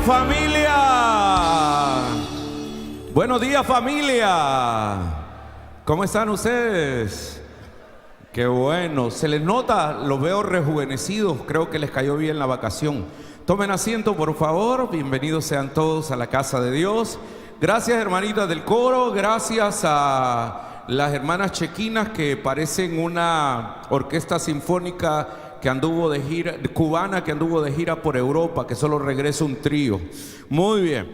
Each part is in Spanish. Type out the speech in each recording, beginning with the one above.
familia. Buenos días, familia. ¿Cómo están ustedes? Qué bueno, se les nota, los veo rejuvenecidos. Creo que les cayó bien la vacación. Tomen asiento, por favor. Bienvenidos sean todos a la casa de Dios. Gracias, hermanitas del coro. Gracias a las hermanas chequinas que parecen una orquesta sinfónica que anduvo de gira, cubana, que anduvo de gira por Europa, que solo regresa un trío. Muy bien.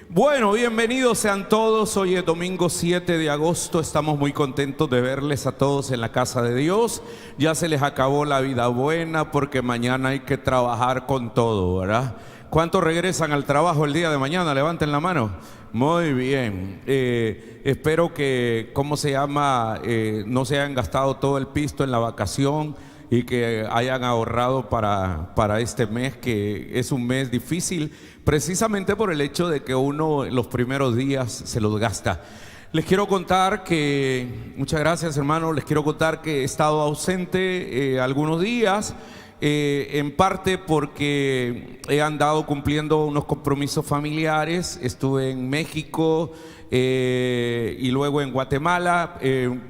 Bueno, bienvenidos sean todos. Hoy es domingo 7 de agosto. Estamos muy contentos de verles a todos en la casa de Dios. Ya se les acabó la vida buena porque mañana hay que trabajar con todo, ¿verdad? ¿Cuántos regresan al trabajo el día de mañana? Levanten la mano. Muy bien. Espero que, ¿cómo se llama? No se hayan gastado todo el pisto en la vacación y que hayan ahorrado para este mes, que es un mes difícil, precisamente por el hecho de que uno los primeros días se los gasta. Les quiero contar que, muchas gracias hermano, les quiero contar que he estado ausente algunos días, en parte porque he andado cumpliendo unos compromisos familiares. Estuve en México y luego en Guatemala,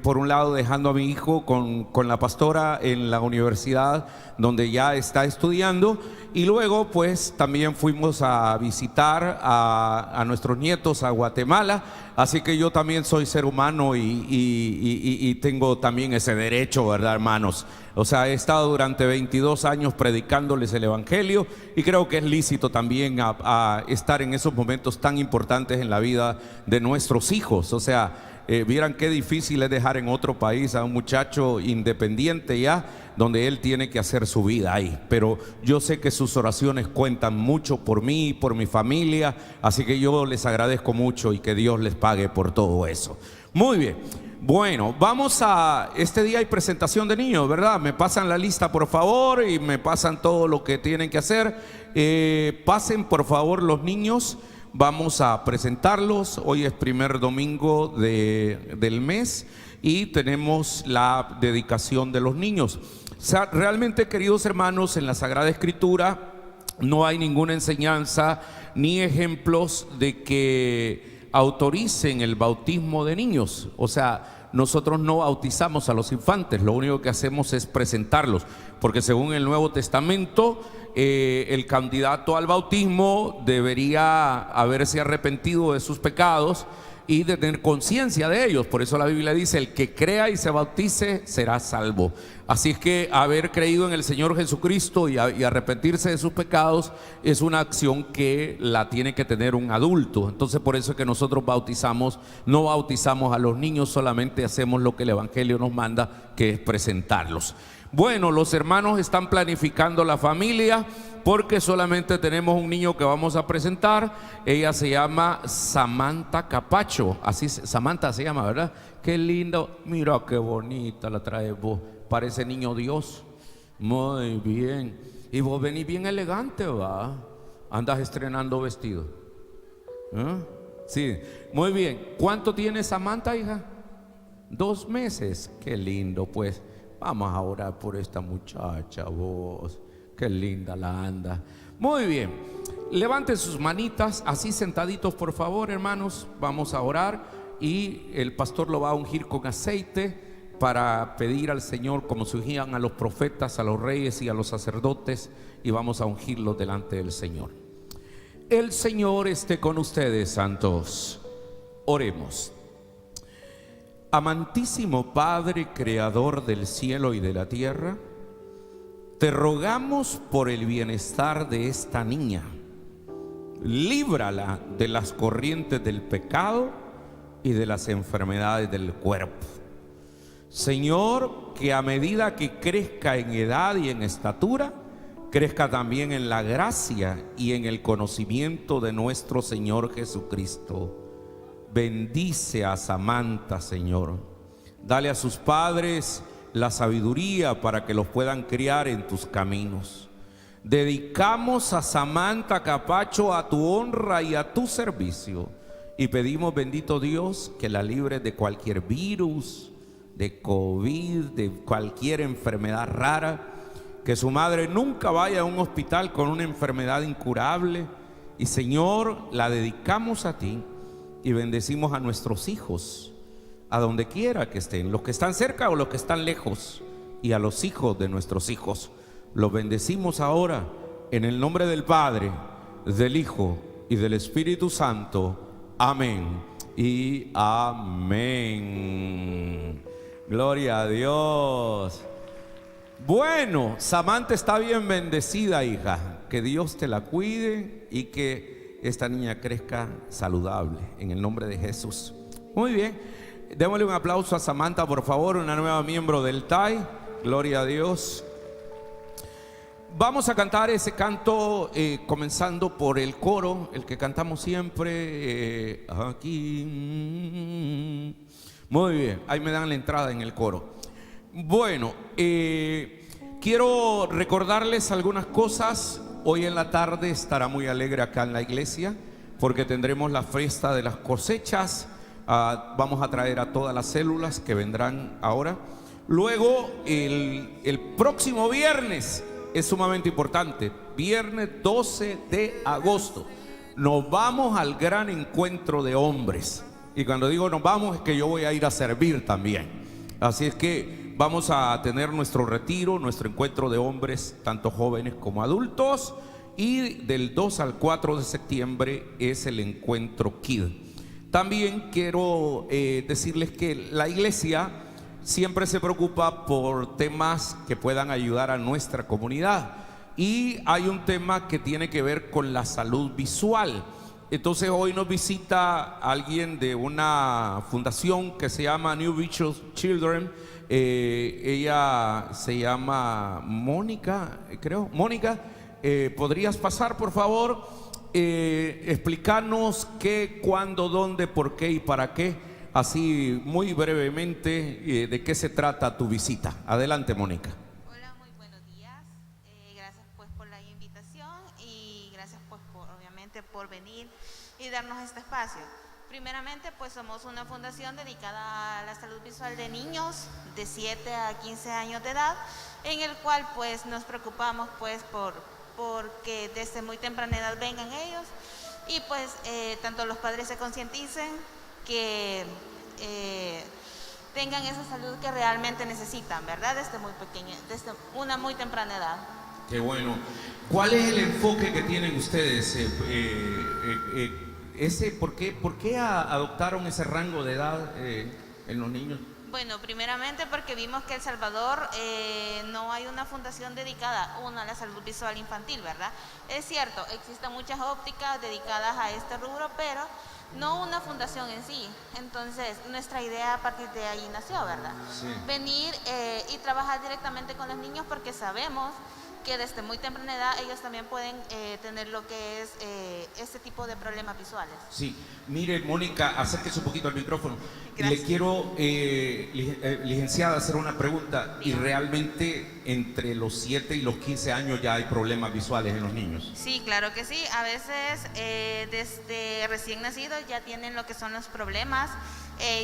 por un lado dejando a mi hijo con la pastora en la universidad donde ya está estudiando, y luego pues también fuimos a visitar a nuestros nietos a Guatemala. Así que yo también soy ser humano y tengo también ese derecho, ¿verdad, hermanos? O sea, he estado durante 22 años predicándoles el evangelio y creo que es lícito también a estar en esos momentos tan importantes en la vida de nuestros hijos. O sea, vieran qué difícil es dejar en otro país a un muchacho independiente ya, donde él tiene que hacer su vida ahí. Pero yo sé que sus oraciones cuentan mucho por mí, por mi familia, así que yo les agradezco mucho y que Dios les pague por todo eso. Muy bien. Bueno, vamos a... Este día hay presentación de niños, ¿verdad? Me pasan la lista, por favor, y me pasan todo lo que tienen que hacer. Pasen, por favor, los niños. Vamos a presentarlos. Hoy es primer domingo del mes y tenemos la dedicación de los niños. O sea, realmente, queridos hermanos, en la Sagrada Escritura no hay ninguna enseñanza ni ejemplos de que autoricen el bautismo de niños. O sea, nosotros no bautizamos a los infantes, lo único que hacemos es presentarlos, porque según el Nuevo Testamento, el candidato al bautismo debería haberse arrepentido de sus pecados y de tener conciencia de ellos. Por eso la Biblia dice: el que crea y se bautice será salvo. Así es que haber creído en el Señor Jesucristo y arrepentirse de sus pecados es una acción que la tiene que tener un adulto. Entonces por eso es que nosotros no bautizamos a los niños, solamente hacemos lo que el Evangelio nos manda, que es presentarlos. Bueno, los hermanos están planificando la familia porque solamente tenemos un niño que vamos a presentar. Ella se llama Samantha Capacho. Así, Samantha se llama, ¿verdad? Qué lindo. Mira qué bonita la traes vos. Parece niño Dios. Muy bien. Y vos venís bien elegante, ¿va? Andas estrenando vestido. Sí, muy bien. ¿Cuánto tiene Samantha, hija? 2 meses. Qué lindo, pues. Vamos a orar por esta muchacha, vos. Qué linda la anda. Muy bien. Levanten sus manitas así sentaditos, por favor, hermanos. Vamos a orar y el pastor lo va a ungir con aceite para pedir al Señor, como se ungían a los profetas, a los reyes y a los sacerdotes, y vamos a ungirlos delante del Señor. El Señor esté con ustedes, santos. Oremos. Amantísimo Padre, creador del cielo y de la tierra, te rogamos por el bienestar de esta niña. Líbrala de las corrientes del pecado y de las enfermedades del cuerpo. Señor, que a medida que crezca en edad y en estatura, crezca también en la gracia y en el conocimiento de nuestro Señor Jesucristo. Bendice a Samantha, Señor. Dale a sus padres la sabiduría para que los puedan criar en tus caminos. Dedicamos a Samantha Capacho a tu honra y a tu servicio, y pedimos, bendito Dios, que la libres de cualquier virus, de COVID, de cualquier enfermedad rara. Que su madre nunca vaya a un hospital con una enfermedad incurable, Y Señor, la dedicamos a ti y bendecimos a nuestros hijos, a donde quiera que estén, los que están cerca o los que están lejos, y a los hijos de nuestros hijos. Los bendecimos ahora en el nombre del Padre, del Hijo y del Espíritu Santo. Amén y amén. Gloria a Dios. Bueno, Samantha está bien bendecida, hija. Que Dios te la cuide y que esta niña crezca saludable en el nombre de Jesús. Muy bien, démosle un aplauso a Samantha, por favor, una nueva miembro del TAI. Gloria a Dios. Vamos a cantar ese canto comenzando por el coro, el que cantamos siempre aquí. Muy bien, ahí me dan la entrada en el coro. Bueno, quiero recordarles algunas cosas. Hoy en la tarde estará muy alegre acá en la iglesia porque tendremos la fiesta de las cosechas. Vamos a traer a todas las células que vendrán ahora. Luego, el próximo viernes es sumamente importante. Viernes 12 de agosto nos vamos al gran encuentro de hombres. Y cuando digo nos vamos es que yo voy a ir a servir también. Así es que vamos a tener nuestro retiro, nuestro encuentro de hombres, tanto jóvenes como adultos. Y del 2 al 4 de septiembre es el encuentro KID. También quiero decirles que la iglesia siempre se preocupa por temas que puedan ayudar a nuestra comunidad. Y hay un tema que tiene que ver con la salud visual. Entonces hoy nos visita alguien de una fundación que se llama New Visual Children. Ella se llama Mónica, creo. Mónica, ¿podrías pasar, por favor? Explicarnos qué, cuándo, dónde, por qué y para qué. Así muy brevemente, ¿de qué se trata tu visita? Adelante, Mónica. Hola, muy buenos días. Gracias pues por la invitación y gracias pues obviamente por venir y darnos este espacio. Primeramente pues somos una fundación dedicada a la salud visual de niños de 7 a 15 años de edad, en el cual pues nos preocupamos pues porque desde muy temprana edad vengan ellos y pues tanto los padres se concienticen que tengan esa salud que realmente necesitan, ¿verdad? Desde muy pequeña, desde una muy temprana edad. Qué bueno. ¿Cuál es el enfoque que tienen ustedes? ¿Por qué adoptaron ese rango de edad en los niños? Bueno, primeramente porque vimos que en El Salvador no hay una fundación dedicada a la salud visual infantil, ¿verdad? Es cierto, existen muchas ópticas dedicadas a este rubro, pero no una fundación en sí. Entonces, nuestra idea a partir de ahí nació, ¿verdad? Sí. Venir y trabajar directamente con los niños porque sabemos que desde muy temprana edad ellos también pueden tener lo que es este tipo de problemas visuales. Sí, mire, Mónica, acérquese un poquito al micrófono. Gracias. Le quiero, licenciada, hacer una pregunta. ¿Y realmente entre los 7 y los 15 años ya hay problemas visuales en los niños? Sí, claro que sí. A veces desde recién nacidos ya tienen lo que son los problemas.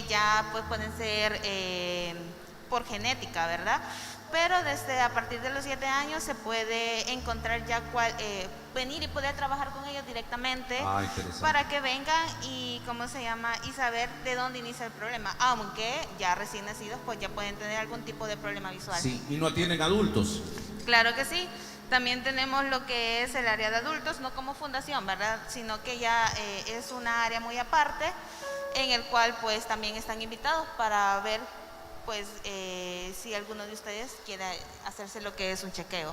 Ya pues pueden ser por genética, ¿verdad? Pero desde a partir de los 7 años se puede encontrar ya venir y poder trabajar con ellos directamente para que vengan y y saber de dónde inicia el problema, aunque ya recién nacidos pues ya pueden tener algún tipo de problema visual. Sí, ¿y no atienden adultos? Claro que sí. También tenemos lo que es el área de adultos, no como fundación, ¿verdad? Sino que ya es una área muy aparte en el cual pues también están invitados para ver pues si alguno de ustedes quiere hacerse lo que es un chequeo.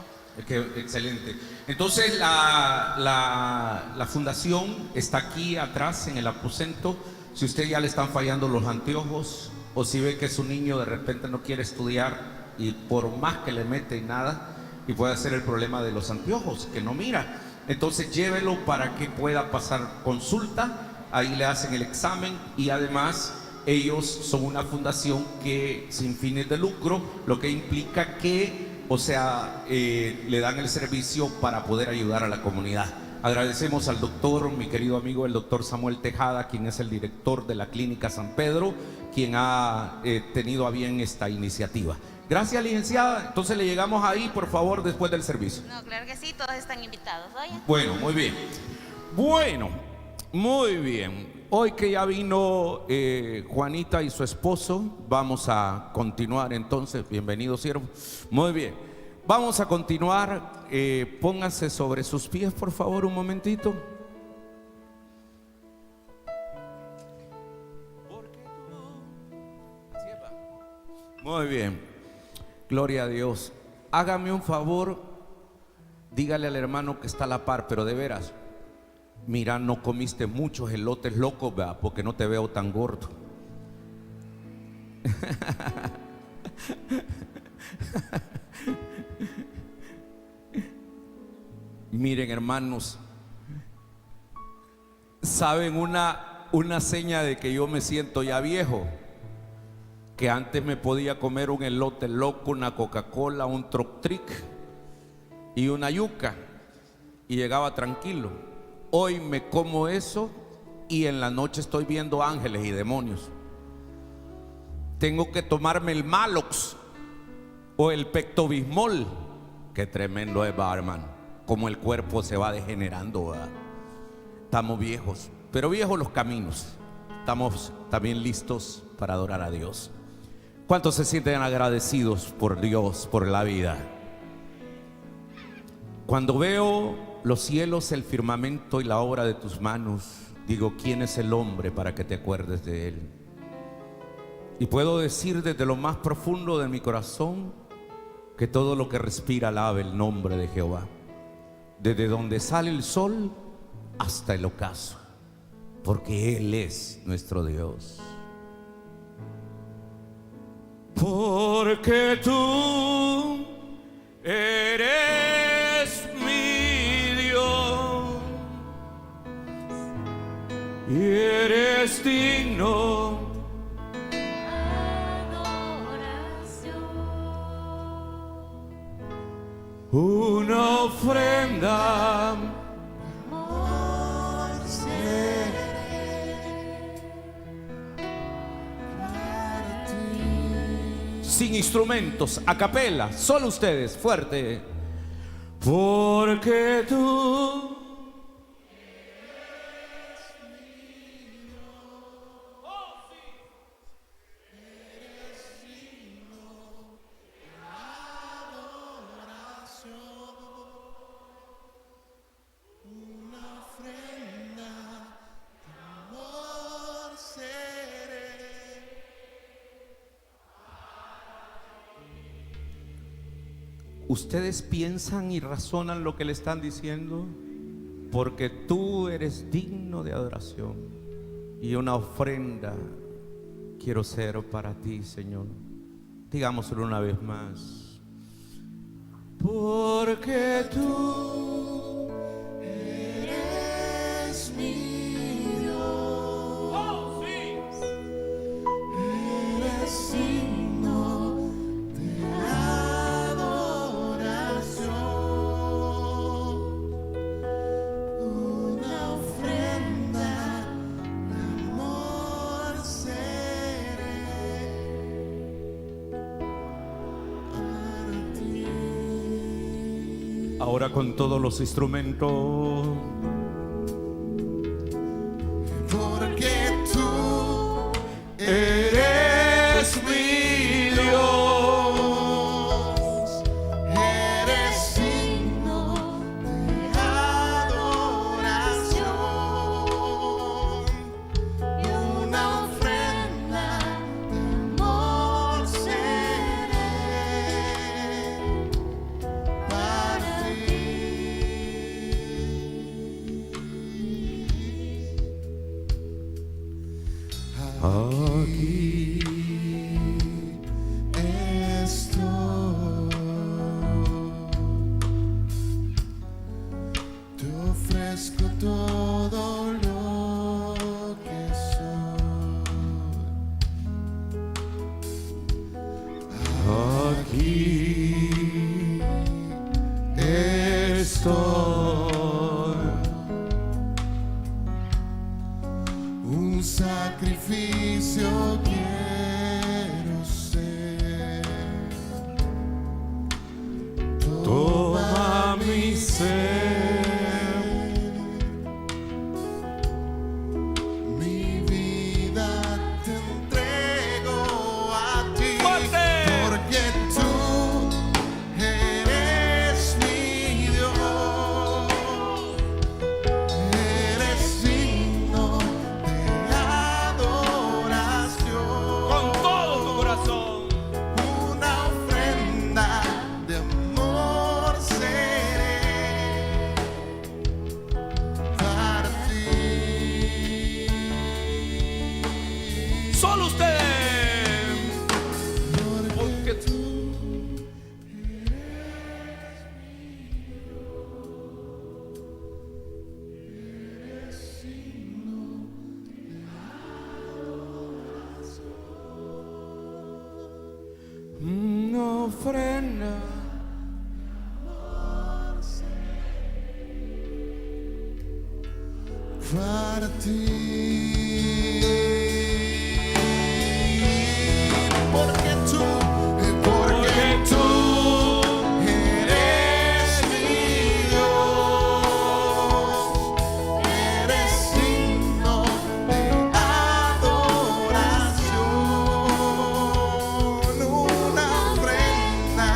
Excelente. Entonces la fundación está aquí atrás en el aposento. Si usted ya le están fallando los anteojos o si ve que su niño de repente no quiere estudiar y por más que le mete nada, y puede ser el problema de los anteojos, que no mira, entonces llévelo para que pueda pasar consulta. Ahí le hacen el examen y además ellos son una fundación que sin fines de lucro, lo que implica que, le dan el servicio para poder ayudar a la comunidad. Agradecemos al doctor, mi querido amigo, el doctor Samuel Tejada, quien es el director de la Clínica San Pedro, quien ha tenido a bien esta iniciativa. Gracias, licenciada. Entonces le llegamos ahí, por favor, después del servicio. No, claro que sí, todos están invitados, ¿oye? Bueno, muy bien. Bueno, muy bien. Hoy que ya vino Juanita y su esposo, vamos a continuar entonces. Bienvenido, siervo. Muy bien. Vamos a continuar. Pónganse sobre sus pies, por favor, un momentito. Muy bien. Gloria a Dios. Hágame un favor. Dígale al hermano que está a la par, pero de veras, mira, no comiste muchos elotes locos, ¿verdad? Porque no te veo tan gordo. Miren, hermanos, ¿saben una seña de que yo me siento ya viejo? Que antes me podía comer un elote loco, una Coca-Cola, un Troc-Tric y una yuca y llegaba tranquilo. Hoy me como eso y en la noche estoy viendo ángeles y demonios. Tengo que tomarme el Malox o el Pectobismol. Qué tremendo es, hermano, como el cuerpo se va degenerando, ¿verdad? Estamos viejos, pero viejos los caminos. Estamos también listos para adorar a Dios. ¿Cuántos se sienten agradecidos por Dios, por la vida? Cuando veo los cielos, el firmamento y la obra de tus manos, digo, ¿quién es el hombre para que te acuerdes de él? Y puedo decir desde lo más profundo de mi corazón que todo lo que respira alabe el nombre de Jehová, desde donde sale el sol hasta el ocaso, porque Él es nuestro Dios. Porque tú eres mi Dios y eres digno adoración. una ofrenda. Amor seré para ti. Sin instrumentos, a capela, solo ustedes, fuerte. Porque tú ¿ustedes piensan y razonan lo que le están diciendo? Porque tú eres digno de adoración y una ofrenda quiero ser para ti, Señor. Digámoslo una vez más. Porque tú Eres mi Dios. Eres digno de adoración. Una ofrenda de amor seré para ti. ahora con todos los instrumentos. Porque tú Eres mi Dios. eres digno de adoración y una ofrenda de amor seré para ti. Aquí Estoy, te ofrezco todo lo que soy. aquí estoy. Un sacrificio quiero ser. Toma mi ser. ofrenda. Para ti, porque tú eres mi Dios, eres signo de adoración, una ofrenda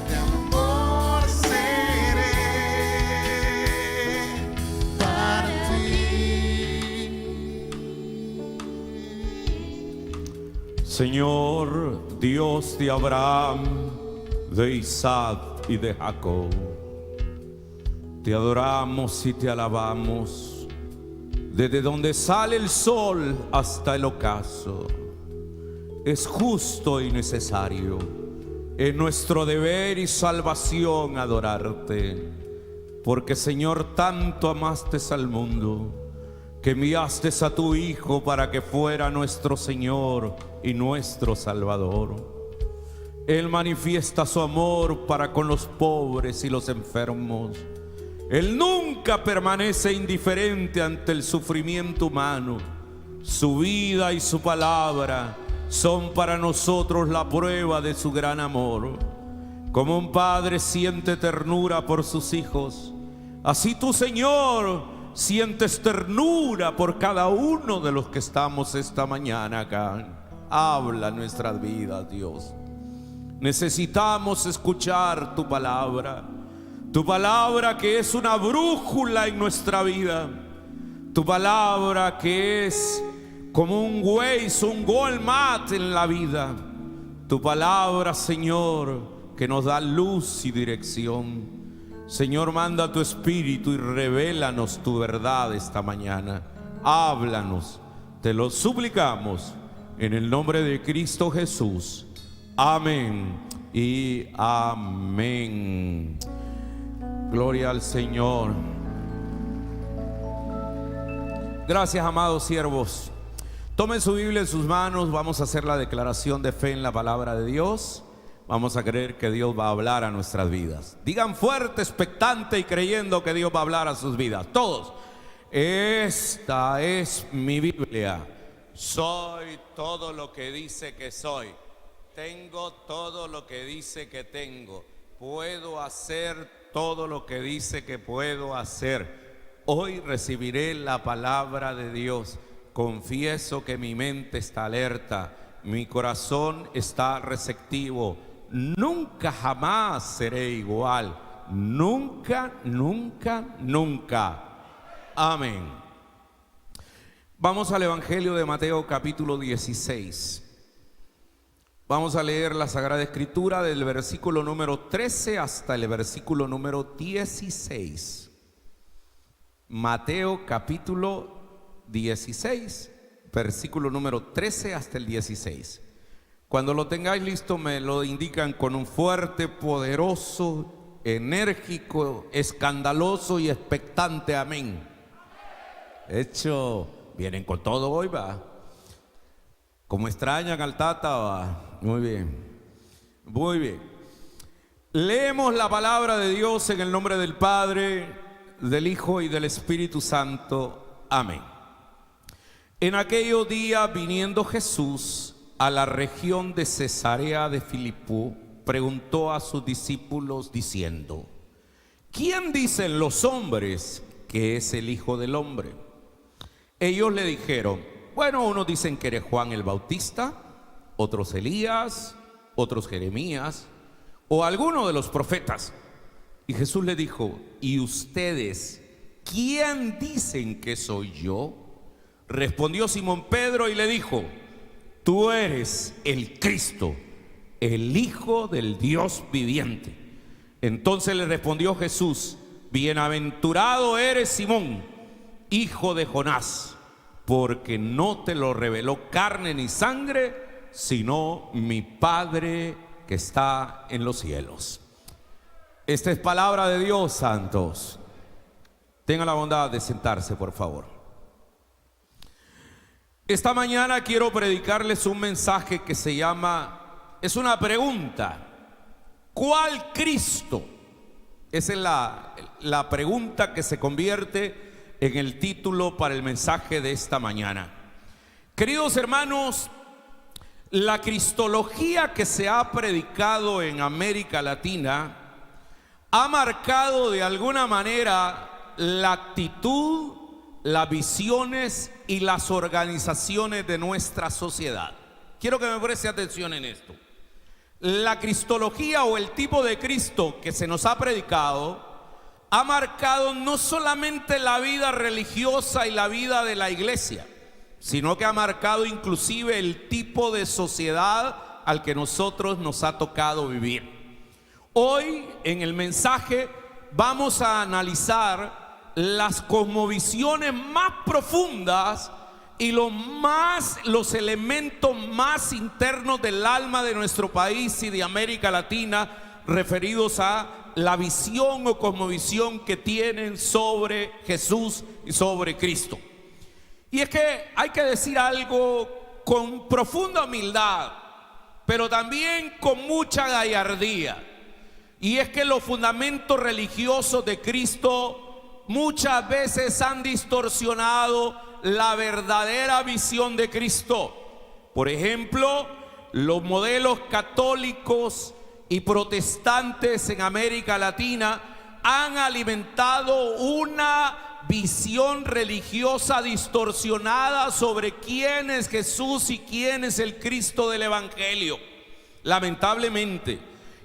de amor seré para ti. Señor, Dios de Abraham, de Isaac y de Jacob, te adoramos y te alabamos desde donde sale el sol hasta el ocaso. Es justo y necesario, es nuestro deber y salvación adorarte, porque Señor, tanto amaste al mundo que enviaste a tu Hijo para que fuera nuestro Señor y nuestro Salvador. Él manifiesta su amor para con los pobres y los enfermos. Él nunca permanece indiferente ante el sufrimiento humano. Su vida y su palabra son para nosotros la prueba de su gran amor. Como un padre siente ternura por sus hijos, así tú, Señor, sientes ternura por cada uno de los que estamos esta mañana acá. Habla nuestras vidas, Dios. Necesitamos escuchar tu palabra que es una brújula en nuestra vida, tu palabra que es como un Waze, un Google Maps en la vida, tu palabra, Señor, que nos da luz y dirección. Señor, manda tu Espíritu y revélanos tu verdad esta mañana. Háblanos, te lo suplicamos en el nombre de Cristo Jesús. Amén y amén. Gloria al Señor. Gracias, amados siervos. Tomen su Biblia en sus manos. Vamos a hacer la declaración de fe en la palabra de Dios. Vamos a creer que Dios va a hablar a nuestras vidas. Digan fuerte, expectante y creyendo que Dios va a hablar a sus vidas. Todos. Esta es mi Biblia. Soy todo lo que dice que soy. Tengo todo lo que dice que tengo. Puedo hacer todo lo que dice que puedo hacer. Hoy recibiré la palabra de Dios. Confieso que mi mente está alerta. Mi corazón está receptivo. Nunca jamás seré igual. Nunca, nunca, nunca. Amén. Vamos al Evangelio de Mateo capítulo 16. Vamos a leer la Sagrada Escritura del versículo número 13 hasta el versículo número 16. Mateo capítulo 16, versículo número 13 hasta el 16. Cuando lo tengáis listo me lo indican con un fuerte, poderoso, enérgico, escandaloso y expectante amén. De hecho, vienen con todo hoy, va. Como extrañan al Tata, va. Muy bien, muy bien. Leemos la palabra de Dios en el nombre del Padre, del Hijo y del Espíritu Santo. Amén. En aquellos días, viniendo Jesús a la región de Cesarea de Filipo, preguntó a sus discípulos diciendo: ¿quién dicen los hombres que es el Hijo del Hombre? Ellos le dijeron: bueno, unos dicen que eres Juan el Bautista, otros Elías, otros Jeremías o alguno de los profetas. Y Jesús le dijo: ¿y ustedes quién dicen que soy yo? Respondió Simón Pedro y le dijo: tú eres el Cristo, el Hijo del Dios viviente. Entonces le respondió Jesús: bienaventurado eres Simón, hijo de Jonás, porque no te lo reveló carne ni sangre, sino mi Padre que está en los cielos. Esta es palabra de Dios, santos. Tengan la bondad de sentarse, por favor. Esta mañana quiero predicarles un mensaje que se llama, es una pregunta, ¿Cuál Cristo? Esa es la pregunta que se convierte en el título para el mensaje de esta mañana. Queridos hermanos, la cristología que se ha predicado en América Latina ha marcado de alguna manera la actitud, las visiones y las organizaciones de nuestra sociedad. Quiero que me preste atención en esto. La cristología o el tipo de Cristo que se nos ha predicado ha marcado no solamente la vida religiosa y la vida de la iglesia, sino que ha marcado inclusive el tipo de sociedad al que nosotros nos ha tocado vivir. Hoy en el mensaje vamos a analizar las cosmovisiones más profundas y los elementos más internos del alma de nuestro país y de América Latina, referidos a la visión o cosmovisión que tienen sobre Jesús y sobre Cristo. Y es que hay que decir algo con profunda humildad, pero también con mucha gallardía. Y es que los fundamentos religiosos de Cristo muchas veces han distorsionado la verdadera visión de Cristo. Por ejemplo, los modelos católicos y protestantes en América Latina han alimentado una visión religiosa distorsionada sobre quién es Jesús y quién es el Cristo del Evangelio, lamentablemente.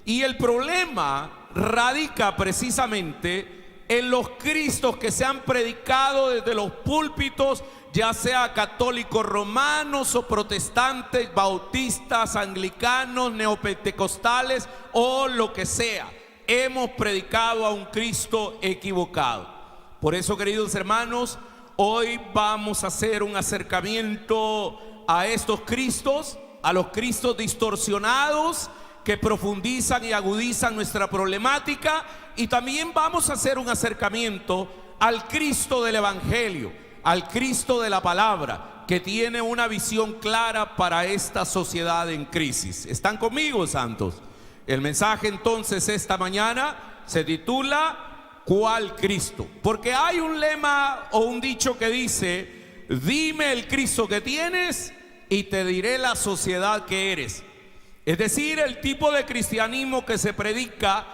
Y el problema radica precisamente en los Cristos que se han predicado desde los púlpitos, ya sea católicos romanos o protestantes, bautistas, anglicanos, neopentecostales o lo que sea. Hemos predicado a un Cristo equivocado. Por eso, queridos hermanos, hoy vamos a hacer un acercamiento a estos Cristos, a los Cristos distorsionados que profundizan y agudizan nuestra problemática, y también vamos a hacer un acercamiento al Cristo del Evangelio, al Cristo de la palabra, que tiene una visión clara para esta sociedad en crisis. ¿Están conmigo, santos? El mensaje entonces esta mañana se titula ¿Cuál Cristo? Porque hay un lema o un dicho que dice: dime el Cristo que tienes y te diré la sociedad que eres. Es decir, el tipo de cristianismo que se predica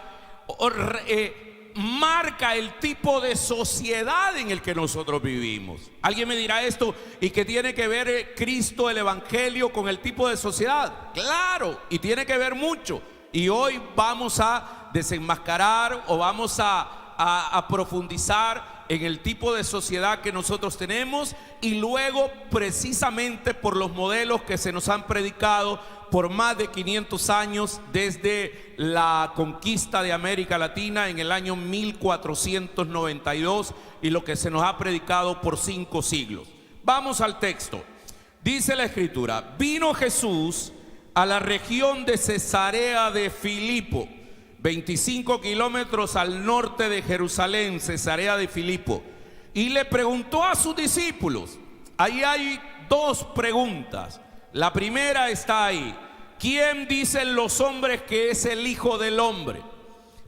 marca el tipo de sociedad en el que nosotros vivimos. Alguien me dirá esto: ¿y qué tiene que ver Cristo, el Evangelio, con el tipo de sociedad? Claro, y tiene que ver mucho. Y hoy vamos a desenmascarar o vamos a profundizar en el tipo de sociedad que nosotros tenemos, y luego precisamente por los modelos que se nos han predicado por más de 500 años desde la conquista de América Latina en el año 1492 y lo que se nos ha predicado por 5 siglos. Vamos al texto. Dice la Escritura: vino Jesús a la región de Cesarea de Filipo, 25 kilómetros al norte de Jerusalén, Cesarea de Filipo, y le preguntó a sus discípulos. Ahí hay 2 preguntas. La primera está ahí: ¿quién dicen los hombres que es el Hijo del Hombre?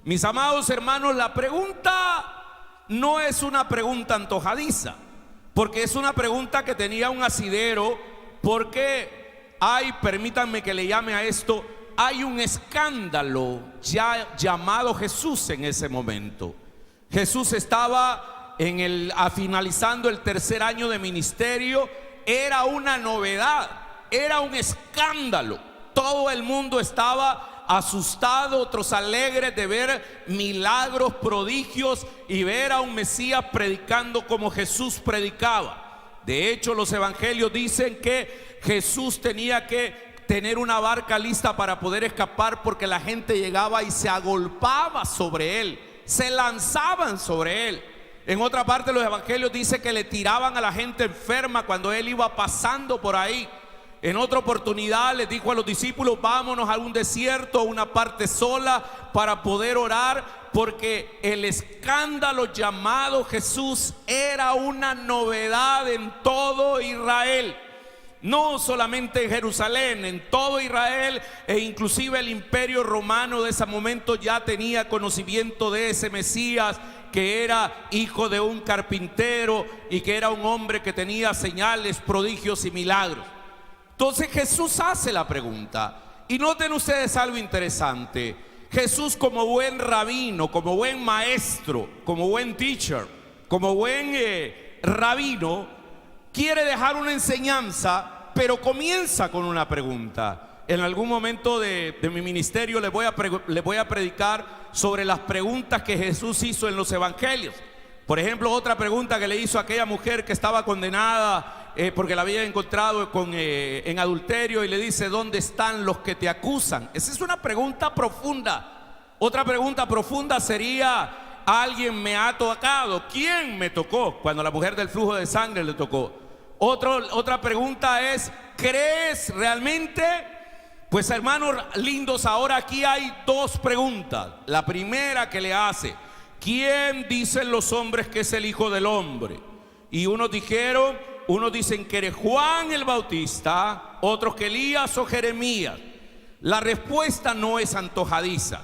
Mis amados hermanos, la pregunta no es una pregunta antojadiza, porque es una pregunta que tenía un asidero, porque permítanme que le llame a esto, hay un escándalo ya llamado Jesús en ese momento. Jesús estaba finalizando el 3er año de ministerio. Era una novedad, era un escándalo. Todo el mundo estaba asustado, otros alegres de ver milagros, prodigios y ver a un Mesías predicando como Jesús predicaba. De hecho, los evangelios dicen que Jesús tenía que tener una barca lista para poder escapar, porque la gente llegaba y se agolpaba sobre él, se lanzaban sobre él. En otra parte los evangelios dicen que le tiraban a la gente enferma cuando él iba pasando por ahí. En otra oportunidad les dijo a los discípulos: vámonos a un desierto, a una parte sola, para poder orar, porque el escándalo llamado Jesús era una novedad en todo Israel. no solamente en Jerusalén, en todo Israel, e inclusive el imperio romano de ese momento ya tenía conocimiento de ese Mesías, que era hijo de un carpintero y que era un hombre que tenía señales, prodigios y milagros. Entonces Jesús hace la pregunta, y noten ustedes algo interesante. Jesús, como buen rabino, como buen maestro, como buen teacher, como buen rabino, quiere dejar una enseñanza, pero comienza con una pregunta. En algún momento de mi ministerio les voy a predicar sobre las preguntas que Jesús hizo en los evangelios. Por ejemplo, otra pregunta que le hizo a aquella mujer que estaba condenada porque la había encontrado en adulterio, y le dice: ¿dónde están los que te acusan? Esa es una pregunta profunda. Otra pregunta profunda sería: ¿alguien me ha tocado? ¿Quién me tocó? Cuando la mujer del flujo de sangre le tocó. Otra pregunta es: ¿crees realmente? Pues hermanos lindos, ahora aquí hay dos preguntas. La primera que le hace: ¿quién dicen los hombres que es el Hijo del Hombre? Y unos dicen que eres Juan el Bautista, otros que Elías o Jeremías. La respuesta no es antojadiza.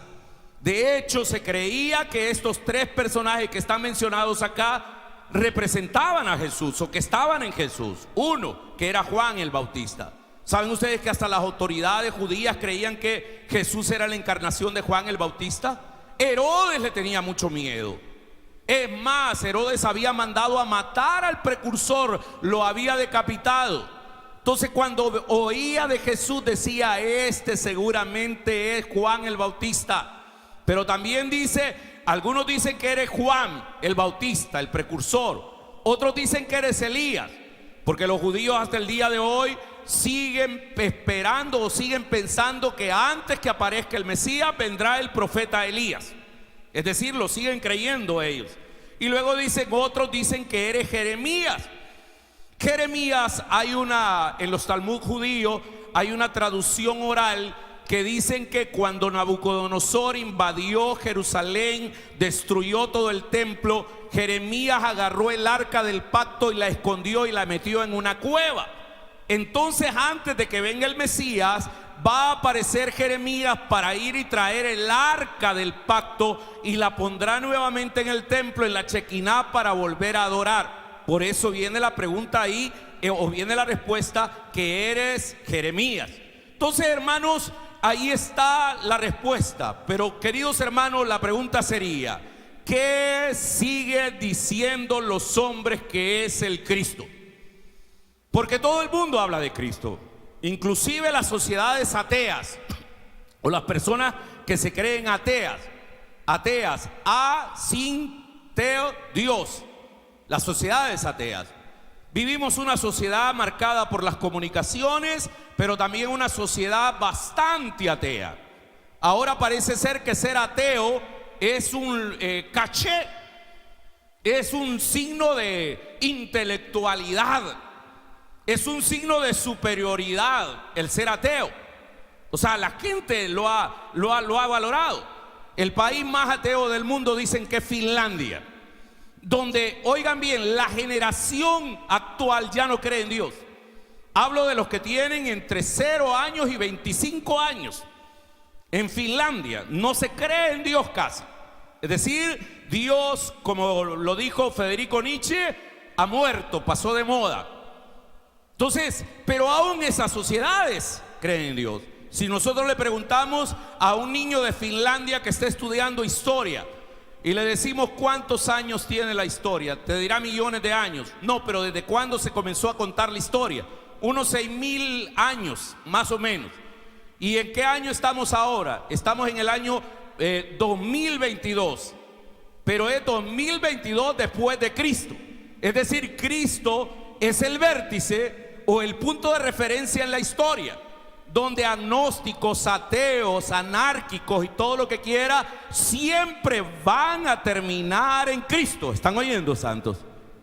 De hecho, se creía que estos tres personajes que están mencionados acá representaban a Jesús, o que estaban en Jesús. Uno, que era Juan el Bautista. ¿Saben ustedes que hasta las autoridades judías creían que Jesús era la encarnación de Juan el Bautista? Herodes le tenía mucho miedo. Es más, Herodes había mandado a matar al precursor, lo había decapitado. Entonces, cuando oía de Jesús, decía: este seguramente es Juan el Bautista. Pero también algunos dicen que eres Juan el Bautista, el precursor. Otros dicen que eres Elías, porque los judíos hasta el día de hoy siguen esperando o siguen pensando que antes que aparezca el Mesías vendrá el profeta Elías. Es decir, lo siguen creyendo ellos. Y luego otros dicen que eres Jeremías. Jeremías, en los Talmud judíos hay una traducción oral que dicen que cuando Nabucodonosor invadió Jerusalén, destruyó todo el templo, Jeremías agarró el arca del pacto y la escondió y la metió en una cueva. Entonces, antes de que venga el Mesías, va a aparecer Jeremías para ir y traer el arca del pacto, y la pondrá nuevamente en el templo, en la Chequiná, para volver a adorar. Por eso viene la pregunta ahí, o viene la respuesta, que eres Jeremías. Entonces, hermanos, ahí está la respuesta. Pero, queridos hermanos, la pregunta sería: ¿qué sigue diciendo los hombres que es el Cristo? Porque todo el mundo habla de Cristo, inclusive las sociedades ateas, o las personas que se creen ateas, sin teo, Dios. Las sociedades ateas. Vivimos una sociedad marcada por las comunicaciones, pero también una sociedad bastante atea. Ahora parece ser que ser ateo es un caché, es un signo de intelectualidad, es un signo de superioridad el ser ateo. O sea, la gente lo ha valorado. El país más ateo del mundo dicen que es Finlandia, donde, oigan bien, la generación actual ya no cree en Dios. Hablo de los que tienen entre 0 años y 25 años. En Finlandia no se cree en Dios casi. Es decir, Dios, como lo dijo Federico Nietzsche, ha muerto, pasó de moda. Entonces, pero aún esas sociedades creen en Dios. Si nosotros le preguntamos a un niño de Finlandia que está estudiando historia y le decimos cuántos años tiene la historia, te dirá millones de años. No, pero ¿desde cuándo se comenzó a contar la historia? Unos 6,000 años, más o menos. ¿Y en qué año estamos ahora? Estamos en el año 2022. Pero es 2022 después de Cristo. Es decir, Cristo es el vértice o el punto de referencia en la historia, donde agnósticos, ateos, anárquicos y todo lo que quiera siempre van a terminar en Cristo. ¿Están oyendo, santos?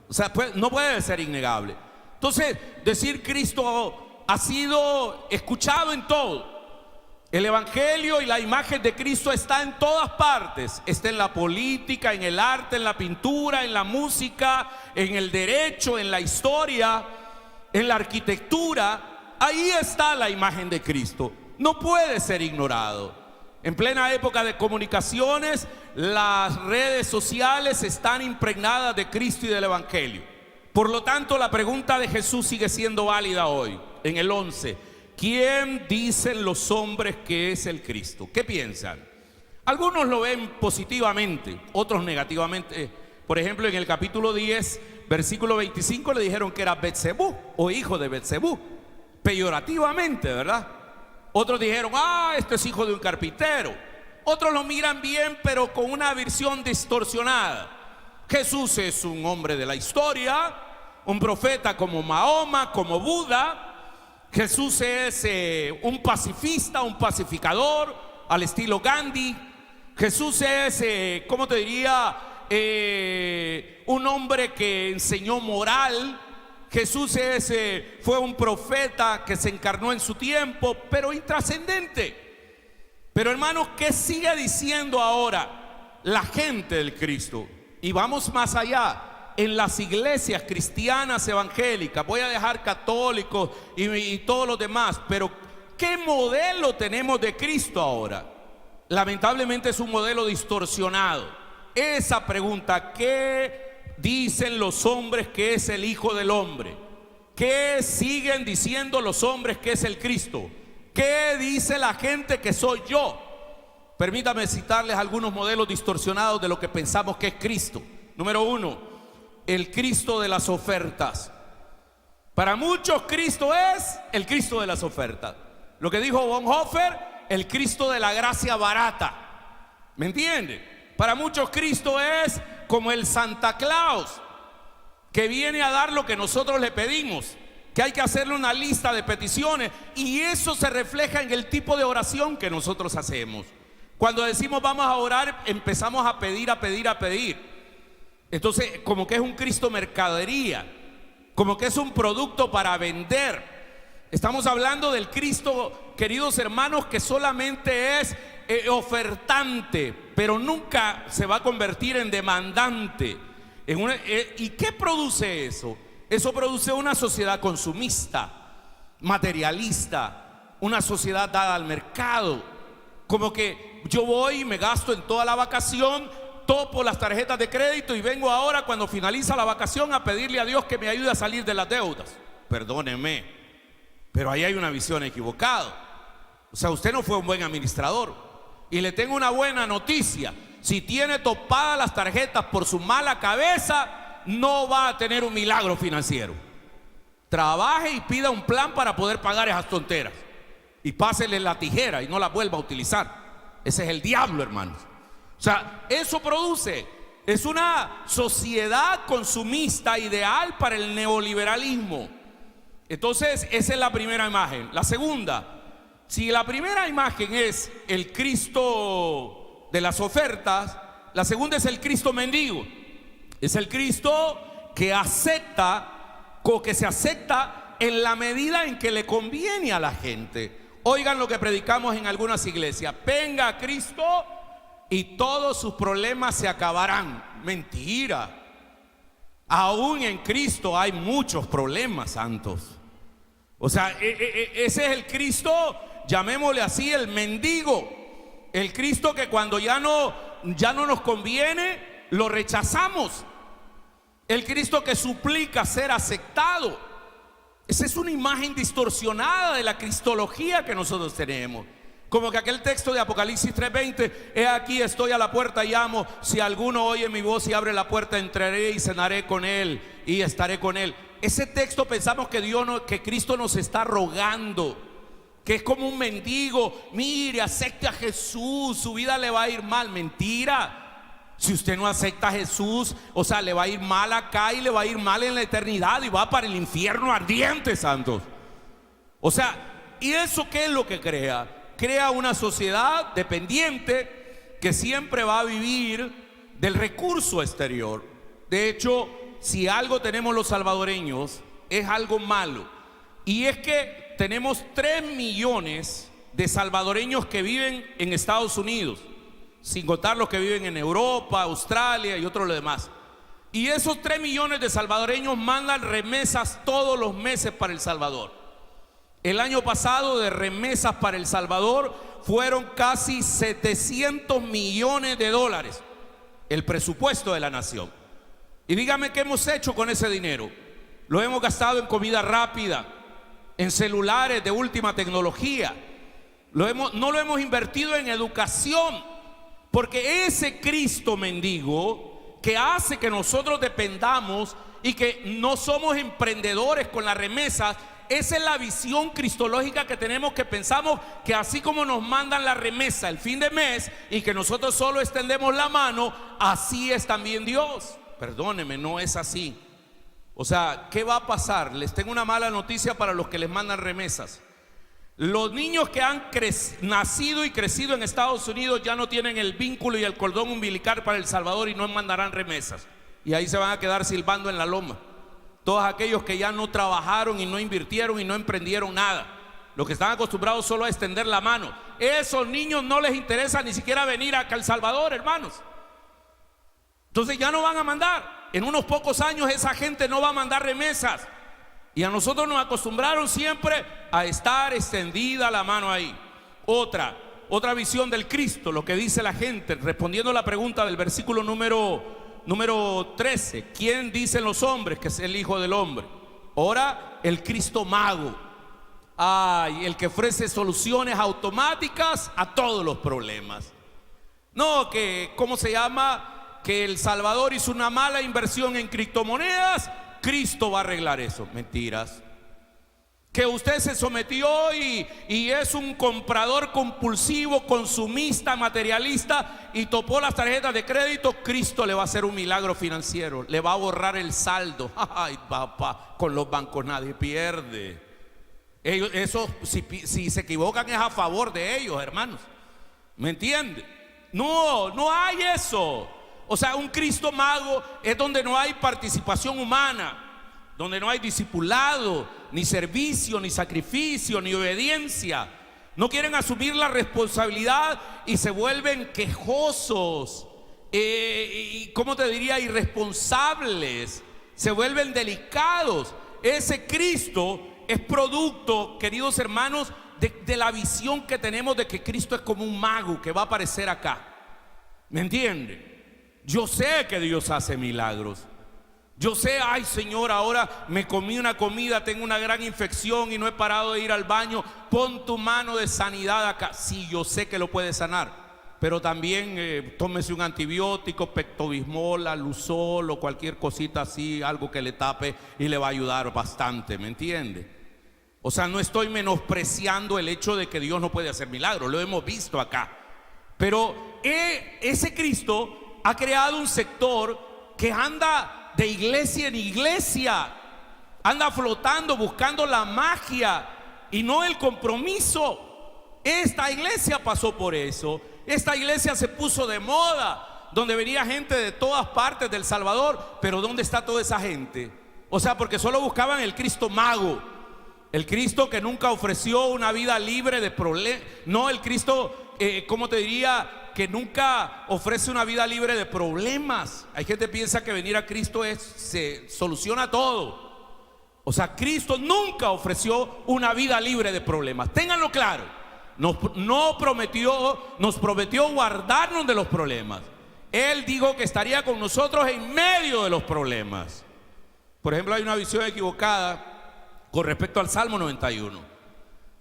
O sea, no puede ser innegable. Entonces, decir Cristo ha sido escuchado en todo. El evangelio y la imagen de Cristo está en todas partes. Está en la política, en el arte, en la pintura, en la música, en el derecho, en la historia. en la arquitectura, ahí está la imagen de Cristo. No puede ser ignorado. En plena época de comunicaciones, las redes sociales están impregnadas de Cristo y del Evangelio. Por lo tanto, la pregunta de Jesús sigue siendo válida hoy, en el 11. ¿Quién dicen los hombres que es el Cristo? ¿Qué piensan? Algunos lo ven positivamente, otros negativamente. Por ejemplo, en el capítulo 10, versículo 25, le dijeron que era Betsebú o hijo de Betsebú, peyorativamente, ¿verdad? Otros dijeron, este es hijo de un carpintero. Otros lo miran bien, pero con una visión distorsionada. Jesús es un hombre de la historia, un profeta como Mahoma, como Buda. Jesús es un pacifista, un pacificador al estilo Gandhi. Jesús es, ¿cómo te diría? Un hombre que enseñó moral. Jesús fue un profeta que se encarnó en su tiempo, pero intrascendente. Pero hermanos, ¿qué sigue diciendo ahora la gente del Cristo? Y vamos más allá, en las iglesias cristianas evangélicas, voy a dejar católicos y todos los demás, pero ¿qué modelo tenemos de Cristo ahora? Lamentablemente es un modelo distorsionado. Esa pregunta, ¿qué dicen los hombres que es el Hijo del Hombre? ¿Qué siguen diciendo los hombres que es el Cristo? ¿Qué dice la gente que soy yo? Permítame citarles algunos modelos distorsionados de lo que pensamos que es Cristo. Número 1, el Cristo de las ofertas. Para muchos Cristo es el Cristo de las ofertas. Lo que dijo Bonhoeffer, el Cristo de la gracia barata. ¿Me entiende? Para muchos Cristo es como el Santa Claus, que viene a dar lo que nosotros le pedimos, que hay que hacerle una lista de peticiones, y eso se refleja en el tipo de oración que nosotros hacemos. Cuando decimos vamos a orar, empezamos a pedir, a pedir, a pedir. Entonces, como que es un Cristo mercadería, como que es un producto para vender. Estamos hablando del Cristo, queridos hermanos, que solamente es ofertante, pero nunca se va a convertir en demandante. ¿Y qué produce eso? Eso produce una sociedad consumista, materialista, una sociedad dada al mercado. Como que yo voy y me gasto en toda la vacación, topo las tarjetas de crédito y vengo ahora cuando finaliza la vacación a pedirle a Dios que me ayude a salir de las deudas. Perdóneme, pero ahí hay una visión equivocada. O sea, usted no fue un buen administrador. Y le tengo una buena noticia: si tiene topadas las tarjetas por su mala cabeza, no va a tener un milagro financiero. Trabaje y pida un plan para poder pagar esas tonteras. Y pásele la tijera y no la vuelva a utilizar. Ese es el diablo, hermanos. O sea, eso produce, es una sociedad consumista ideal para el neoliberalismo. Entonces, esa es la primera imagen. La segunda, si la primera imagen es el Cristo de las ofertas, la segunda es el Cristo mendigo. Es el Cristo que acepta, que se acepta en la medida en que le conviene a la gente. Oigan lo que predicamos en algunas iglesias: venga a Cristo y todos sus problemas se acabarán. Mentira. Aún en Cristo hay muchos problemas, santos. O sea, ese es el Cristo, llamémosle así, el mendigo. El Cristo que cuando ya no nos conviene, lo rechazamos. El Cristo que suplica ser aceptado. Esa es una imagen distorsionada de la cristología que nosotros tenemos. Como que aquel texto de Apocalipsis 3:20: he aquí estoy a la puerta y llamo, si alguno oye mi voz y abre la puerta, entraré y cenaré con él y estaré con él. Ese texto pensamos que Cristo nos está rogando, que es como un mendigo: mire, acepte a Jesús, su vida le va a ir mal. Mentira. Si usted no acepta a Jesús, o sea, le va a ir mal acá y le va a ir mal en la eternidad y va para el infierno ardiente, santos. O sea, ¿y eso qué es lo que crea? Crea una sociedad dependiente que siempre va a vivir del recurso exterior. De hecho, si algo tenemos los salvadoreños, es algo malo. Y es que tenemos 3 millones de salvadoreños que viven en Estados Unidos, sin contar los que viven en Europa, Australia y otros lo demás. Y esos 3 millones de salvadoreños mandan remesas todos los meses para El Salvador. El año pasado de remesas para El Salvador fueron casi 700 millones de dólares, el presupuesto de la nación. Y dígame qué hemos hecho con ese dinero. Lo hemos gastado en comida rápida, en celulares de última tecnología. No lo hemos invertido en educación, porque ese Cristo mendigo que hace que nosotros dependamos y que no somos emprendedores con las remesas, esa es la visión cristológica que tenemos, que pensamos que así como nos mandan la remesa el fin de mes y que nosotros solo extendemos la mano, así es también Dios. Perdóneme, no es así. O sea, ¿qué va a pasar? Les tengo una mala noticia para los que les mandan remesas. Los niños que han nacido y crecido en Estados Unidos ya no tienen el vínculo y el cordón umbilical para El Salvador y no mandarán remesas. Y ahí se van a quedar silbando en la loma. Todos aquellos que ya no trabajaron y no invirtieron y no emprendieron nada. Los que están acostumbrados solo a extender la mano. Esos niños no les interesa ni siquiera venir acá a El Salvador, hermanos. Entonces ya no van a mandar. En unos pocos años esa gente no va a mandar remesas. Y a nosotros nos acostumbraron siempre a estar extendida la mano ahí. Otra visión del Cristo, lo que dice la gente, respondiendo a la pregunta del versículo número 13. ¿Quién dicen los hombres que es el Hijo del Hombre? Ahora el Cristo mago. Ay, el que ofrece soluciones automáticas a todos los problemas. No, que, ¿cómo se llama? Que El Salvador hizo una mala inversión en criptomonedas, Cristo va a arreglar eso. Mentiras. Que usted se sometió y es un comprador compulsivo, consumista, materialista y topó las tarjetas de crédito, Cristo le va a hacer un milagro financiero, le va a borrar el saldo. Ay, papá, con los bancos nadie pierde. Ellos, eso, si se equivocan es a favor de ellos, hermanos. ¿Me entiende? No hay eso. O sea, un Cristo mago es donde no hay participación humana, donde no hay discipulado, ni servicio, ni sacrificio, ni obediencia. No quieren asumir la responsabilidad y se vuelven quejosos, ¿cómo te diría? Irresponsables. Se vuelven delicados. Ese Cristo es producto, queridos hermanos, de la visión que tenemos de que Cristo es como un mago que va a aparecer acá. ¿Me entiende? Yo sé que Dios hace milagros. Yo sé, ay Señor, ahora me comí una comida, tengo una gran infección y no he parado de ir al baño. Pon tu mano de sanidad acá. Sí, yo sé que lo puede sanar, pero también tómese un antibiótico, Pectobismol, Luzol o cualquier cosita así, algo que le tape y le va a ayudar bastante, ¿me entiende? O sea, no estoy menospreciando el hecho de que Dios no puede hacer milagros, lo hemos visto acá. Pero ese Cristo ha creado un sector que anda de iglesia en iglesia, anda flotando buscando la magia y no el compromiso. Esta iglesia pasó por eso. Esta iglesia se puso de moda, donde venía gente de todas partes del Salvador. Pero ¿dónde está toda esa gente? O sea, porque solo buscaban el Cristo mago, el Cristo que nunca ofreció una vida libre de problemas. No, el Cristo, ¿cómo te diría? Que nunca ofrece una vida libre de problemas. Hay gente que piensa que venir a Cristo se soluciona todo. O sea, Cristo nunca ofreció una vida libre de problemas. Ténganlo claro. Nos prometió guardarnos de los problemas. Él dijo que estaría con nosotros en medio de los problemas. Por ejemplo, hay una visión equivocada con respecto al Salmo 91.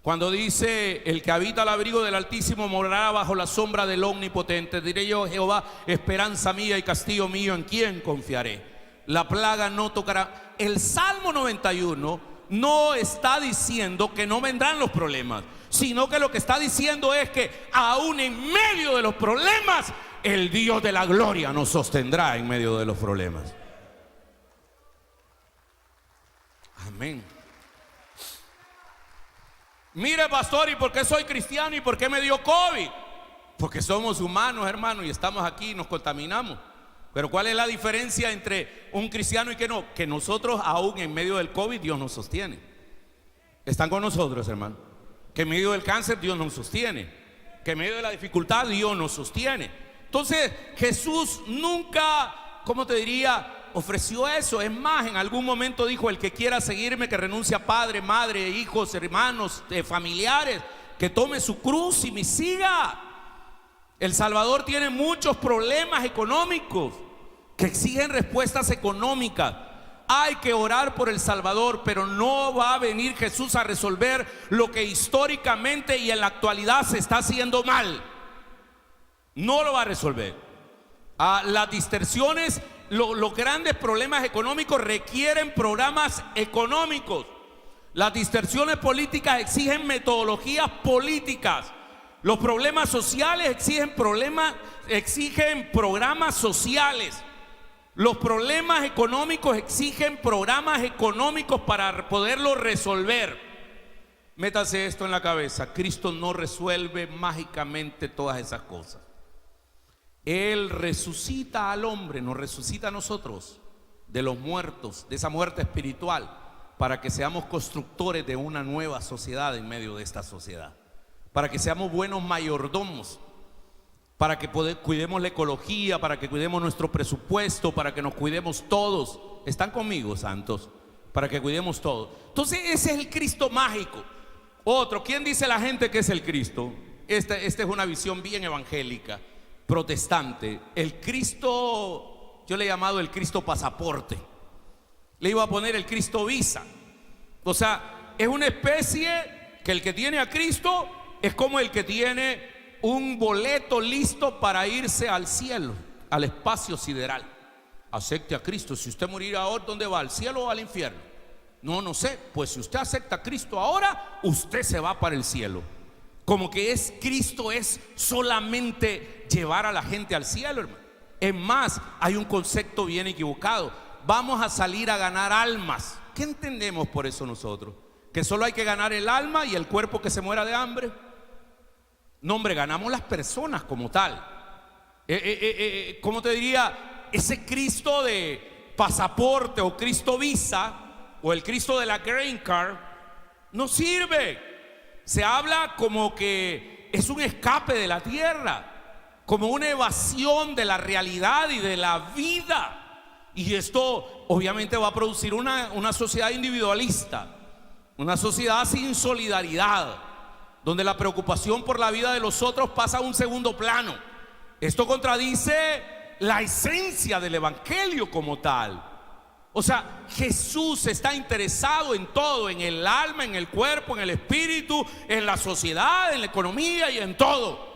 Cuando dice: el que habita al abrigo del Altísimo morará bajo la sombra del Omnipotente. Diré yo, Jehová, esperanza mía y castillo mío, ¿en quién confiaré? La plaga no tocará. El Salmo 91 no está diciendo que no vendrán los problemas, sino que lo que está diciendo es que aún en medio de los problemas, el Dios de la gloria nos sostendrá en medio de los problemas. Amén. Mire, pastor, ¿y por qué soy cristiano? ¿Y por qué me dio COVID? Porque somos humanos, hermano, y estamos aquí y nos contaminamos. Pero ¿cuál es la diferencia entre un cristiano y que no? Que nosotros, aún en medio del COVID, Dios nos sostiene. Están con nosotros, hermano. Que en medio del cáncer, Dios nos sostiene. Que en medio de la dificultad, Dios nos sostiene. Entonces, Jesús nunca, ¿cómo te diría? ofreció eso. Es más, en algún momento dijo: el que quiera seguirme, que renuncie a padre, madre, hijos, hermanos, familiares, que tome su cruz y me siga. El Salvador tiene muchos problemas económicos que exigen respuestas económicas. Hay que orar por El Salvador, pero no va a venir Jesús a resolver lo que históricamente y en la actualidad se está haciendo mal. No lo va a resolver. Las distorsiones, los grandes problemas económicos requieren programas económicos. Las distorsiones políticas exigen metodologías políticas. Los problemas sociales exigen programas sociales. Los problemas económicos exigen programas económicos para poderlos resolver. Métase esto en la cabeza: Cristo no resuelve mágicamente todas esas cosas. Él resucita al hombre, nos resucita a nosotros de los muertos, de esa muerte espiritual, para que seamos constructores de una nueva sociedad en medio de esta sociedad, para que seamos buenos mayordomos, para que cuidemos la ecología, para que cuidemos nuestro presupuesto, para que nos cuidemos todos. ¿Están conmigo, santos? Para que cuidemos todos. Entonces ese es el Cristo mágico. Otro, ¿quién dice la gente que es el Cristo? Esta es una visión bien evangélica, protestante. El Cristo, yo le he llamado el Cristo pasaporte. Le iba a poner el Cristo visa. O sea, es una especie que el que tiene a Cristo es como el que tiene un boleto listo para irse al cielo, al espacio sideral. Acepte a Cristo. Si usted morirá ahora, ¿dónde va? ¿Al cielo o al infierno? No sé. Pues si usted acepta a Cristo ahora, usted se va para el cielo. Como que Cristo es solamente llevar a la gente al cielo, hermano. Es más, hay un concepto bien equivocado. Vamos a salir a ganar almas. ¿Qué entendemos por eso nosotros? ¿Que solo hay que ganar el alma y el cuerpo que se muera de hambre? No, hombre, ganamos las personas como tal. ¿Cómo te diría? Ese Cristo de pasaporte o Cristo visa o el Cristo de la green card no sirve. Se habla como que es un escape de la tierra, como una evasión de la realidad y de la vida. Y esto obviamente va a producir una sociedad individualista, una sociedad sin solidaridad, donde la preocupación por la vida de los otros pasa a un segundo plano. Esto contradice la esencia del evangelio como tal. O sea, Jesús está interesado en todo, en el alma, en el cuerpo, en el espíritu, en la sociedad, en la economía y en todo.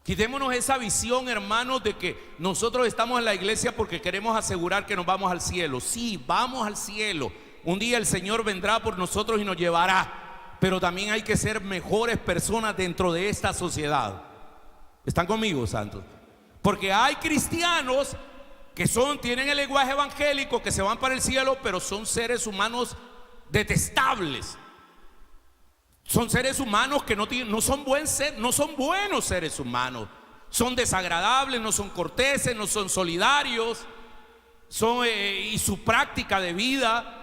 Quitémonos esa visión, hermanos, de que nosotros estamos en la iglesia porque queremos asegurar que nos vamos al cielo. Sí, vamos al cielo. Un día el Señor vendrá por nosotros y nos llevará. Pero también hay que ser mejores personas dentro de esta sociedad. ¿Están conmigo, santos? Porque hay cristianos que tienen el lenguaje evangélico, que se van para el cielo, pero son seres humanos detestables. Son seres humanos que no son buenos seres humanos. Son desagradables, no son corteses, no son solidarios. Y su práctica de vida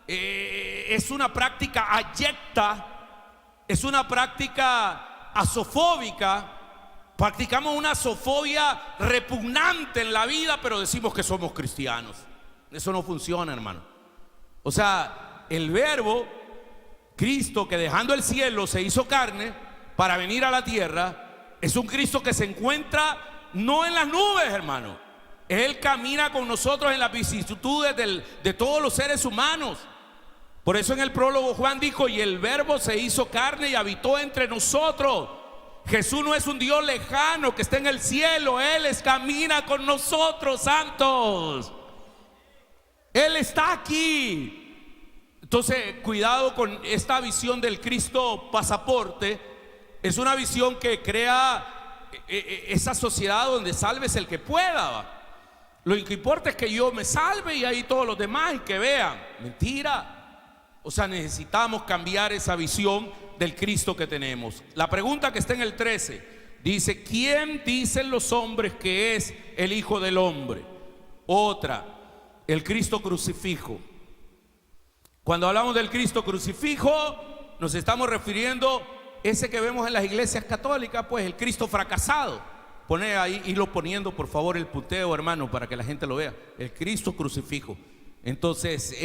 es una práctica abyecta, es una práctica azofóbica. Practicamos una azofobia repugnante en la vida, pero decimos que somos cristianos. Eso no funciona, hermano. O sea, el verbo Cristo, que dejando el cielo se hizo carne para venir a la tierra, es un Cristo que se encuentra no en las nubes, hermano. Él camina con nosotros en las vicisitudes de todos los seres humanos. Por eso en el prólogo Juan dijo: y el verbo se hizo carne y habitó entre nosotros. Jesús no es un Dios lejano que está en el cielo. Él camina con nosotros, santos. Él está aquí. Entonces, cuidado con esta visión del Cristo pasaporte. Es una visión que crea esa sociedad donde salves el que pueda. Lo que importa es que yo me salve y ahí todos los demás y que vean. Mentira. O sea, necesitamos cambiar esa visión del Cristo que tenemos. La pregunta que está en el 13 dice: ¿quién dicen los hombres que es el Hijo del Hombre? Otra, el Cristo crucifijo. Cuando hablamos del Cristo crucifijo, nos estamos refiriendo a ese que vemos en las iglesias católicas, pues el Cristo fracasado. Pone ahí, irlo poniendo por favor el punteo, hermano, para que la gente lo vea. El Cristo crucifijo. Entonces,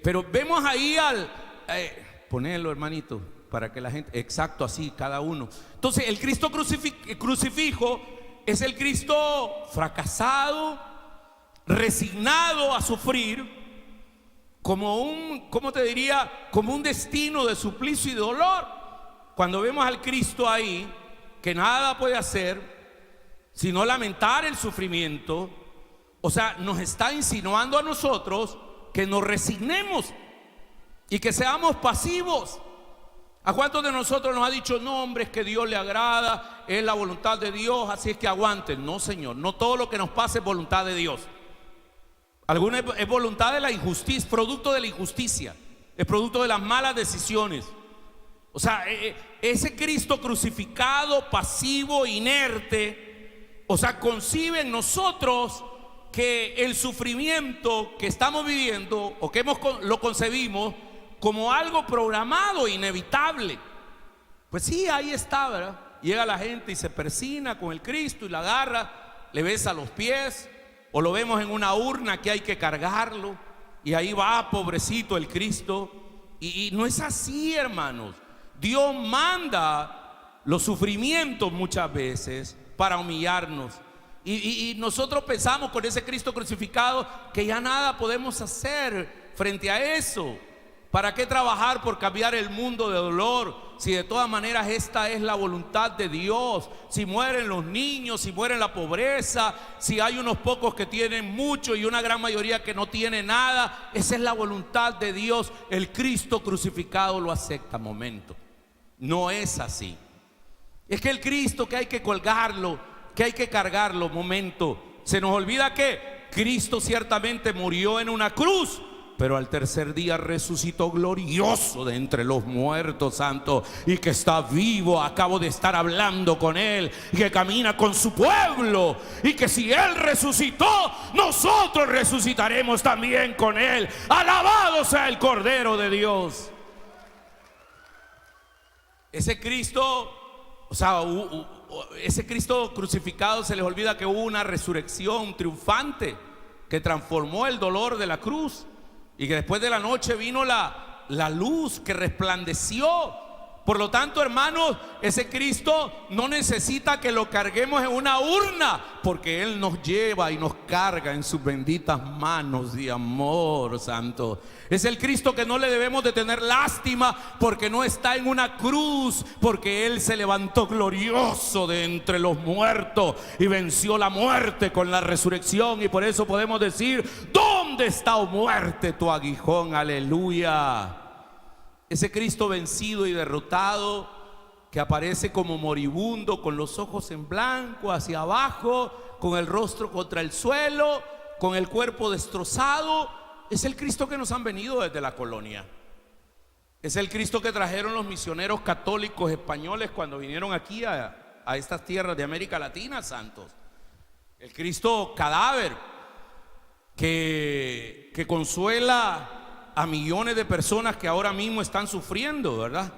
pero vemos ahí ponelo, hermanito, para que la gente, exacto, así, cada uno. Entonces, el Cristo crucifijo es el Cristo fracasado, resignado a sufrir, como un, ¿cómo te diría? Como un destino de suplicio y dolor. Cuando vemos al Cristo ahí, que nada puede hacer, sino lamentar el sufrimiento, o sea, nos está insinuando a nosotros que nos resignemos y que seamos pasivos. ¿A cuántos de nosotros nos ha dicho, no, hombre, es que Dios le agrada, es la voluntad de Dios, así es que aguanten? No, Señor, no todo lo que nos pasa es voluntad de Dios. Alguna es voluntad de la injusticia, producto de la injusticia, es producto de las malas decisiones. O sea, ese Cristo crucificado, pasivo, inerte, o sea, concibe en nosotros que el sufrimiento que estamos viviendo o que lo concebimos como algo programado, inevitable. Pues sí, ahí está, ¿verdad? Llega la gente y se persina con el Cristo y la agarra, le besa los pies, o lo vemos en una urna que hay que cargarlo, y ahí va, pobrecito el Cristo. Y no es así, hermanos. Dios manda los sufrimientos muchas veces para humillarnos. Y nosotros pensamos con ese Cristo crucificado que ya nada podemos hacer frente a eso. ¿Para qué trabajar por cambiar el mundo de dolor si de todas maneras esta es la voluntad de Dios? Si mueren los niños, si muere la pobreza, si hay unos pocos que tienen mucho y una gran mayoría que no tiene nada, esa es la voluntad de Dios. El Cristo crucificado lo acepta. Momento, no es así. Es que el Cristo que hay que colgarlo, que hay que cargarlo. Momento, se nos olvida que Cristo ciertamente murió en una cruz, pero al tercer día resucitó glorioso de entre los muertos, santo, y que está vivo. Acabo de estar hablando con él, y que camina con su pueblo, y que si él resucitó, nosotros resucitaremos también con él. Alabado sea el Cordero de Dios. Ese Cristo, o sea, ese Cristo crucificado, se les olvida que hubo una resurrección triunfante que transformó el dolor de la cruz, y que después de la noche vino la luz que resplandeció. Por lo tanto, hermanos, ese Cristo no necesita que lo carguemos en una urna, porque Él nos lleva y nos carga en sus benditas manos de amor, santo. Es el Cristo que no le debemos de tener lástima, porque no está en una cruz, porque Él se levantó glorioso de entre los muertos y venció la muerte con la resurrección. Y por eso podemos decir, ¿dónde está, oh muerte, tu aguijón? Aleluya. Ese Cristo vencido y derrotado, que aparece como moribundo, con los ojos en blanco hacia abajo, con el rostro contra el suelo, con el cuerpo destrozado, es el Cristo que nos han venido desde la colonia. Es el Cristo que trajeron los misioneros católicos españoles cuando vinieron aquí a estas tierras de América Latina, santos. El Cristo cadáver que consuela a millones de personas que ahora mismo están sufriendo, ¿verdad?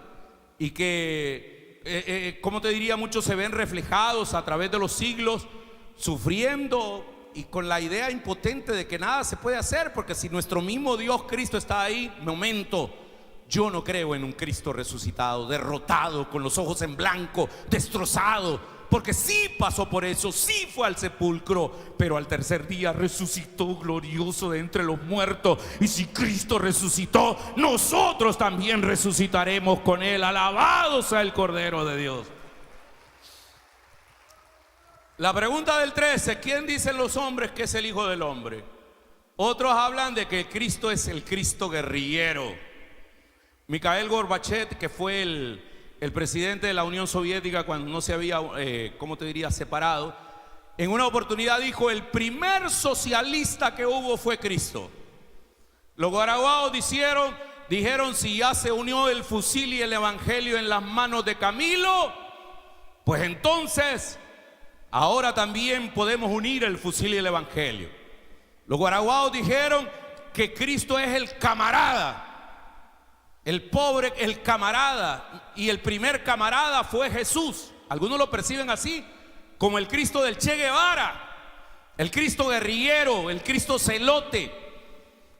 Y que, como te diría, muchos se ven reflejados a través de los siglos, sufriendo y con la idea impotente de que nada se puede hacer, porque si nuestro mismo Dios Cristo está ahí, momento, yo no creo en un Cristo resucitado, derrotado, con los ojos en blanco, destrozado. Porque sí pasó por eso, sí fue al sepulcro, pero al tercer día resucitó glorioso de entre los muertos. Y si Cristo resucitó, nosotros también resucitaremos con Él. Alabado sea el Cordero de Dios. La pregunta del 13, ¿quién dicen los hombres que es el Hijo del Hombre? Otros hablan de que Cristo es el Cristo guerrillero. Mikhail Gorbachev, que fue el presidente de la Unión Soviética cuando no se había, ¿cómo te diría?, separado, en una oportunidad dijo: el primer socialista que hubo fue Cristo. Los guaraguaos dijeron, si ya se unió el fusil y el evangelio en las manos de Camilo, pues entonces ahora también podemos unir el fusil y el evangelio. Los guaraguaos dijeron que Cristo es el camarada, el pobre, el camarada, y el primer camarada fue Jesús. Algunos lo perciben así, como el Cristo del Che Guevara, el Cristo guerrillero, el Cristo celote,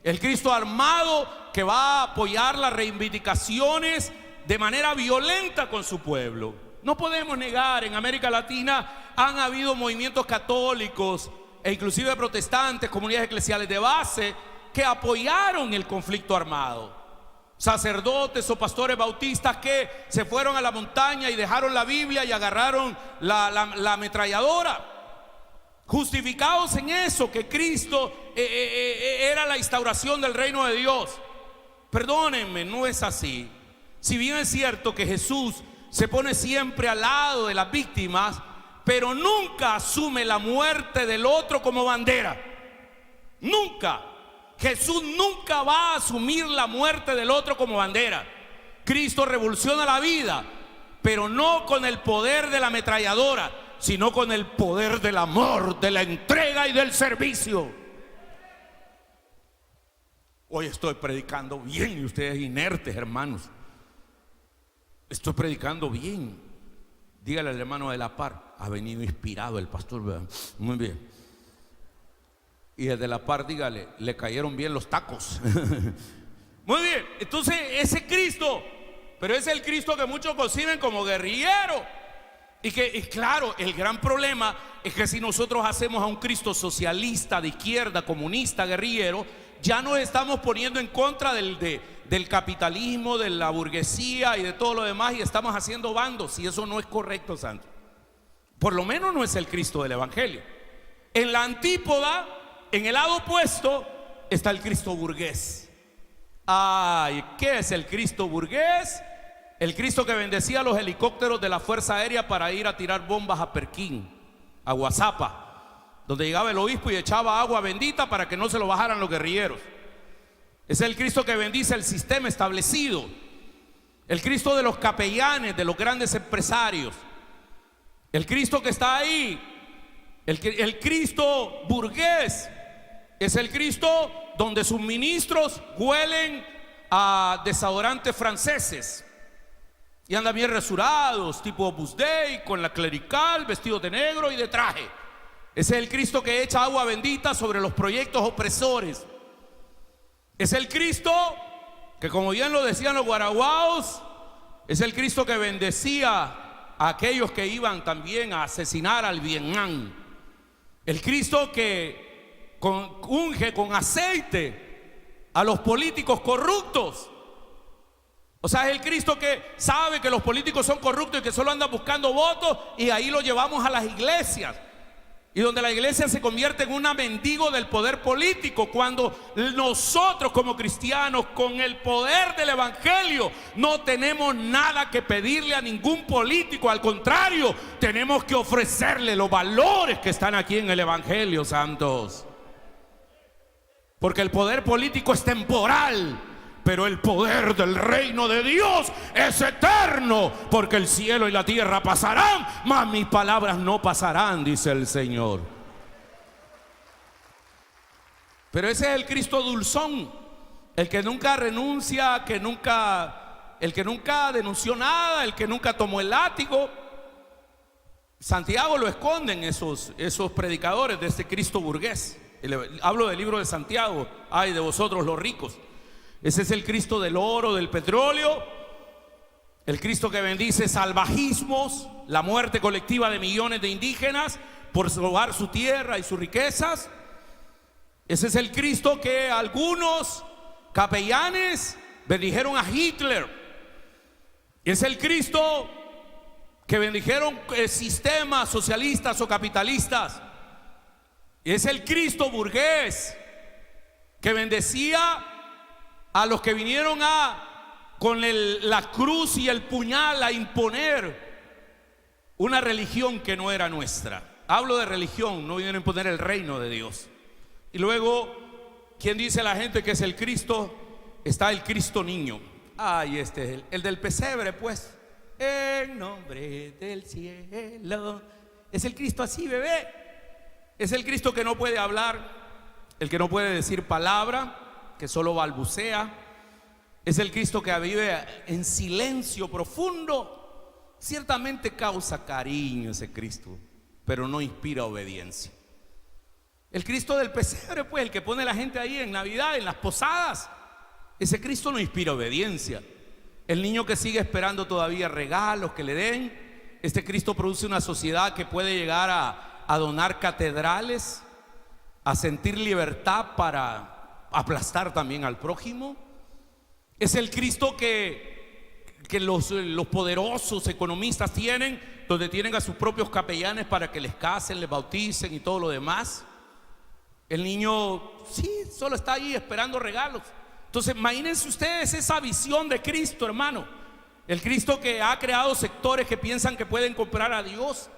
el Cristo armado que va a apoyar las reivindicaciones de manera violenta con su pueblo. No podemos negar, en América Latina han habido movimientos católicos e inclusive protestantes, comunidades eclesiales de base, que apoyaron el conflicto armado. Sacerdotes o pastores bautistas que se fueron a la montaña y dejaron la Biblia y agarraron la ametralladora, justificados en eso, que Cristo era la instauración del reino de Dios. Perdónenme, no es así. Si bien es cierto que Jesús se pone siempre al lado de las víctimas, pero nunca asume la muerte del otro como bandera. Nunca. Jesús nunca va a asumir la muerte del otro como bandera. Cristo revoluciona la vida, pero no con el poder de la ametralladora, sino con el poder del amor, de la entrega y del servicio. Hoy estoy predicando bien y ustedes inertes, hermanos. Estoy predicando bien. Dígale al hermano de la par: ha venido inspirado el pastor, ¿verdad? Muy bien. Y el de la par, dígale: le cayeron bien los tacos. Muy bien. Entonces ese Cristo, pero es el Cristo que muchos conciben como guerrillero. Y claro, el gran problema es que si nosotros hacemos a un Cristo socialista, de izquierda, comunista, guerrillero, ya nos estamos poniendo en contra del capitalismo, de la burguesía y de todo lo demás, y estamos haciendo bandos, y eso no es correcto, santo. Por lo menos no es el Cristo del Evangelio. En la antípoda, en el lado opuesto, está el Cristo burgués. Ay, ¿qué es el Cristo burgués? El Cristo que bendecía los helicópteros de la Fuerza Aérea para ir a tirar bombas a Perquín, a Guazapa, donde llegaba el obispo y echaba agua bendita para que no se lo bajaran los guerrilleros. Es el Cristo que bendice el sistema establecido, el Cristo de los capellanes, de los grandes empresarios, el Cristo que está ahí. El Cristo burgués es el Cristo donde sus ministros huelen a desodorantes franceses y andan bien resurados, tipo Opus Dei, con la clerical, vestidos de negro y de traje. Ese es el Cristo que echa agua bendita sobre los proyectos opresores. Es el Cristo que, como bien lo decían los guaraguaos, es el Cristo que bendecía a aquellos que iban también a asesinar al Vietnam. El Cristo que unge con aceite a los políticos corruptos. O sea, es el Cristo que sabe que los políticos son corruptos y que solo andan buscando votos, y ahí lo llevamos a las iglesias, y donde la iglesia se convierte en una mendigo del poder político, cuando nosotros como cristianos, con el poder del evangelio, no tenemos nada que pedirle a ningún político. Al contrario, tenemos que ofrecerle los valores que están aquí en el evangelio, santos. Porque el poder político es temporal, pero el poder del reino de Dios es eterno, porque el cielo y la tierra pasarán, mas mis palabras no pasarán, dice el Señor. Pero ese es el Cristo dulzón, el que nunca renuncia, el que nunca denunció nada, el que nunca tomó el látigo. Santiago lo esconden esos predicadores de este Cristo burgués. Hablo del libro de Santiago. Ay de vosotros los ricos. Ese es el Cristo del oro, del petróleo, el Cristo que bendice salvajismos, la muerte colectiva de millones de indígenas por robar su tierra y sus riquezas. Ese es el Cristo que algunos capellanes bendijeron a Hitler. Es el Cristo que bendijeron sistemas socialistas o capitalistas. Es el Cristo burgués que bendecía a los que vinieron con la cruz y el puñal a imponer una religión que no era nuestra. Hablo de religión, no vinieron a imponer el reino de Dios. Y luego, ¿quién dice la gente que es el Cristo? Está el Cristo niño. Ay, este es el del pesebre, pues. En nombre del cielo. Es el Cristo así, bebé. Es el Cristo que no puede hablar, el que no puede decir palabra, que solo balbucea. Es el Cristo que vive en silencio profundo. Ciertamente causa cariño ese Cristo. pero no inspira obediencia. El Cristo del pesebre, pues, el que pone la gente ahí en Navidad, en las posadas, ese Cristo no inspira obediencia. El niño que sigue esperando todavía regalos que le den, este Cristo produce una sociedad que puede llegar a donar catedrales, a sentir libertad para aplastar también al prójimo. Es el Cristo que los poderosos economistas tienen, donde tienen a sus propios capellanes para que les casen, les bauticen y todo lo demás. El niño sí, solo está ahí esperando regalos. Entonces imagínense ustedes esa visión de Cristo, hermano. El Cristo que ha creado sectores que piensan que pueden comprar a Dios,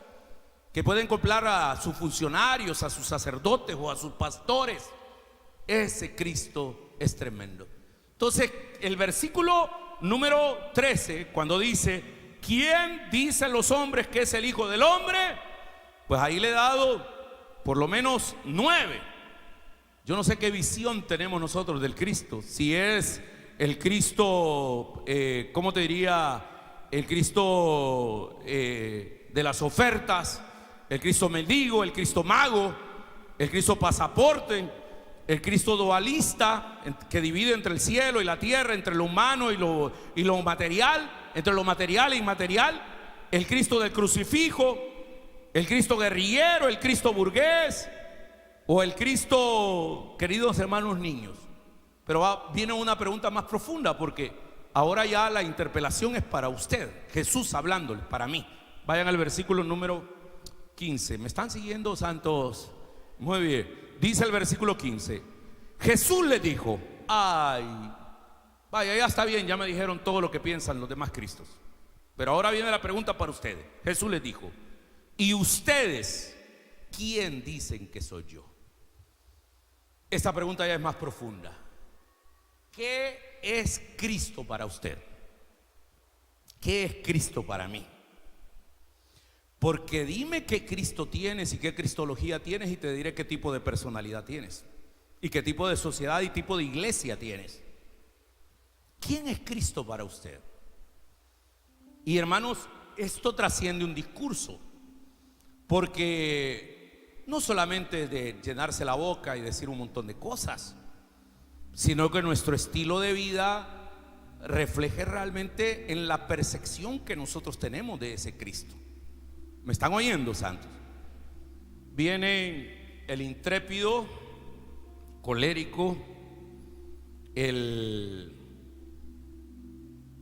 que pueden comprar a sus funcionarios, a sus sacerdotes o a sus pastores. Ese Cristo es tremendo. Entonces el versículo número 13, cuando dice: ¿quién dicen los hombres que es el Hijo del Hombre? Pues ahí le he dado por lo menos 9. Yo no sé qué visión tenemos nosotros del Cristo. Si es el Cristo, ¿cómo te diría? El Cristo de las ofertas, el Cristo mendigo, el Cristo mago, el Cristo pasaporte, el Cristo dualista que divide entre el cielo y la tierra, entre lo humano y lo material, entre lo material e inmaterial, el Cristo del crucifijo, el Cristo guerrillero, el Cristo burgués, o el Cristo, queridos hermanos niños. Pero viene una pregunta más profunda, porque ahora ya la interpelación es para usted, Jesús hablándole, para mí. Vayan al versículo número 15. ¿Me están siguiendo, santos? Muy bien. Dice el versículo 15: Jesús le dijo, ay, vaya, ya está bien, ya me dijeron todo lo que piensan los demás Cristos, pero ahora viene la pregunta para ustedes. Jesús les dijo: ¿y ustedes quién dicen que soy yo? Esta pregunta ya es más profunda. ¿Qué es Cristo para usted? ¿Qué es Cristo para mí? Porque dime qué Cristo tienes y qué cristología tienes, y te diré qué tipo de personalidad tienes y qué tipo de sociedad y tipo de iglesia tienes. ¿Quién es Cristo para usted? Y hermanos, esto trasciende un discurso, porque no solamente de llenarse la boca y decir un montón de cosas, sino que nuestro estilo de vida refleje realmente en la percepción que nosotros tenemos de ese Cristo. ¿Me están oyendo, santos? Viene el intrépido, colérico,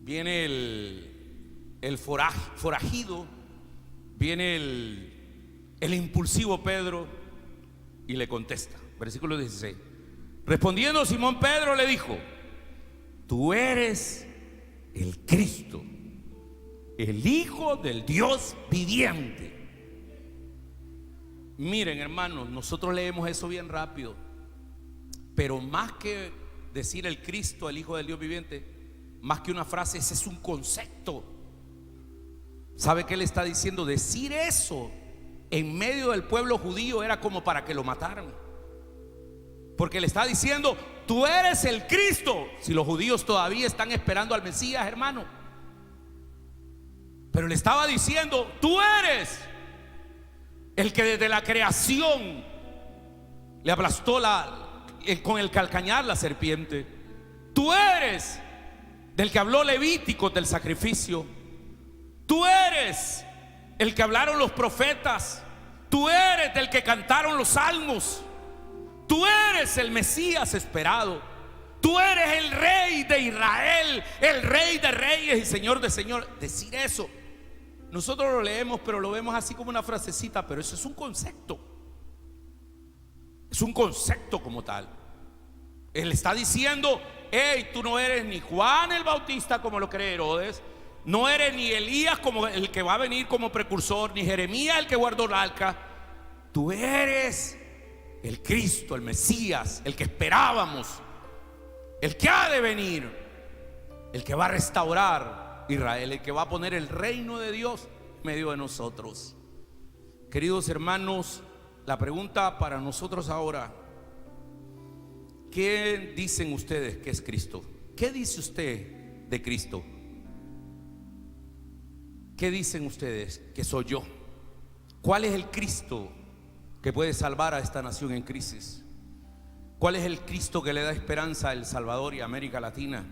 viene el forajido, viene el impulsivo Pedro, y le contesta. Versículo 16: respondiendo Simón Pedro le dijo: tú eres el Cristo, el Hijo del Dios viviente. Miren, hermanos, nosotros leemos eso bien rápido, pero más que decir el Cristo, el Hijo del Dios viviente, más que una frase, ese es un concepto. ¿Sabe qué le está diciendo? Decir eso en medio del pueblo judío era como para que lo mataran, porque le está diciendo: tú eres el Cristo. Si los judíos todavía están esperando al Mesías, hermano, pero le estaba diciendo: tú eres el que desde la creación le aplastó con el calcañar la serpiente. Tú eres del que habló Levítico del sacrificio. Tú eres el que hablaron los profetas. Tú eres del que cantaron los salmos. Tú eres el Mesías esperado. Tú eres el Rey de Israel, el Rey de reyes y Señor de señores. Decir eso, nosotros lo leemos, pero lo vemos así como una frasecita, pero eso es un concepto. Es un concepto como tal. Él está diciendo: hey, tú no eres ni Juan el Bautista como lo cree Herodes, no eres ni Elías como el que va a venir como precursor, ni Jeremías el que guardó el arca. Tú eres el Cristo, el Mesías, el que esperábamos, el que ha de venir, el que va a restaurar Israel, el que va a poner el reino de Dios en medio de nosotros. Queridos hermanos, la pregunta para nosotros ahora: ¿qué dicen ustedes que es Cristo? ¿Qué dice usted de Cristo? ¿Qué dicen ustedes que soy yo? ¿Cuál es el Cristo que puede salvar a esta nación en crisis? ¿Cuál es el Cristo que le da esperanza a El Salvador y a América Latina?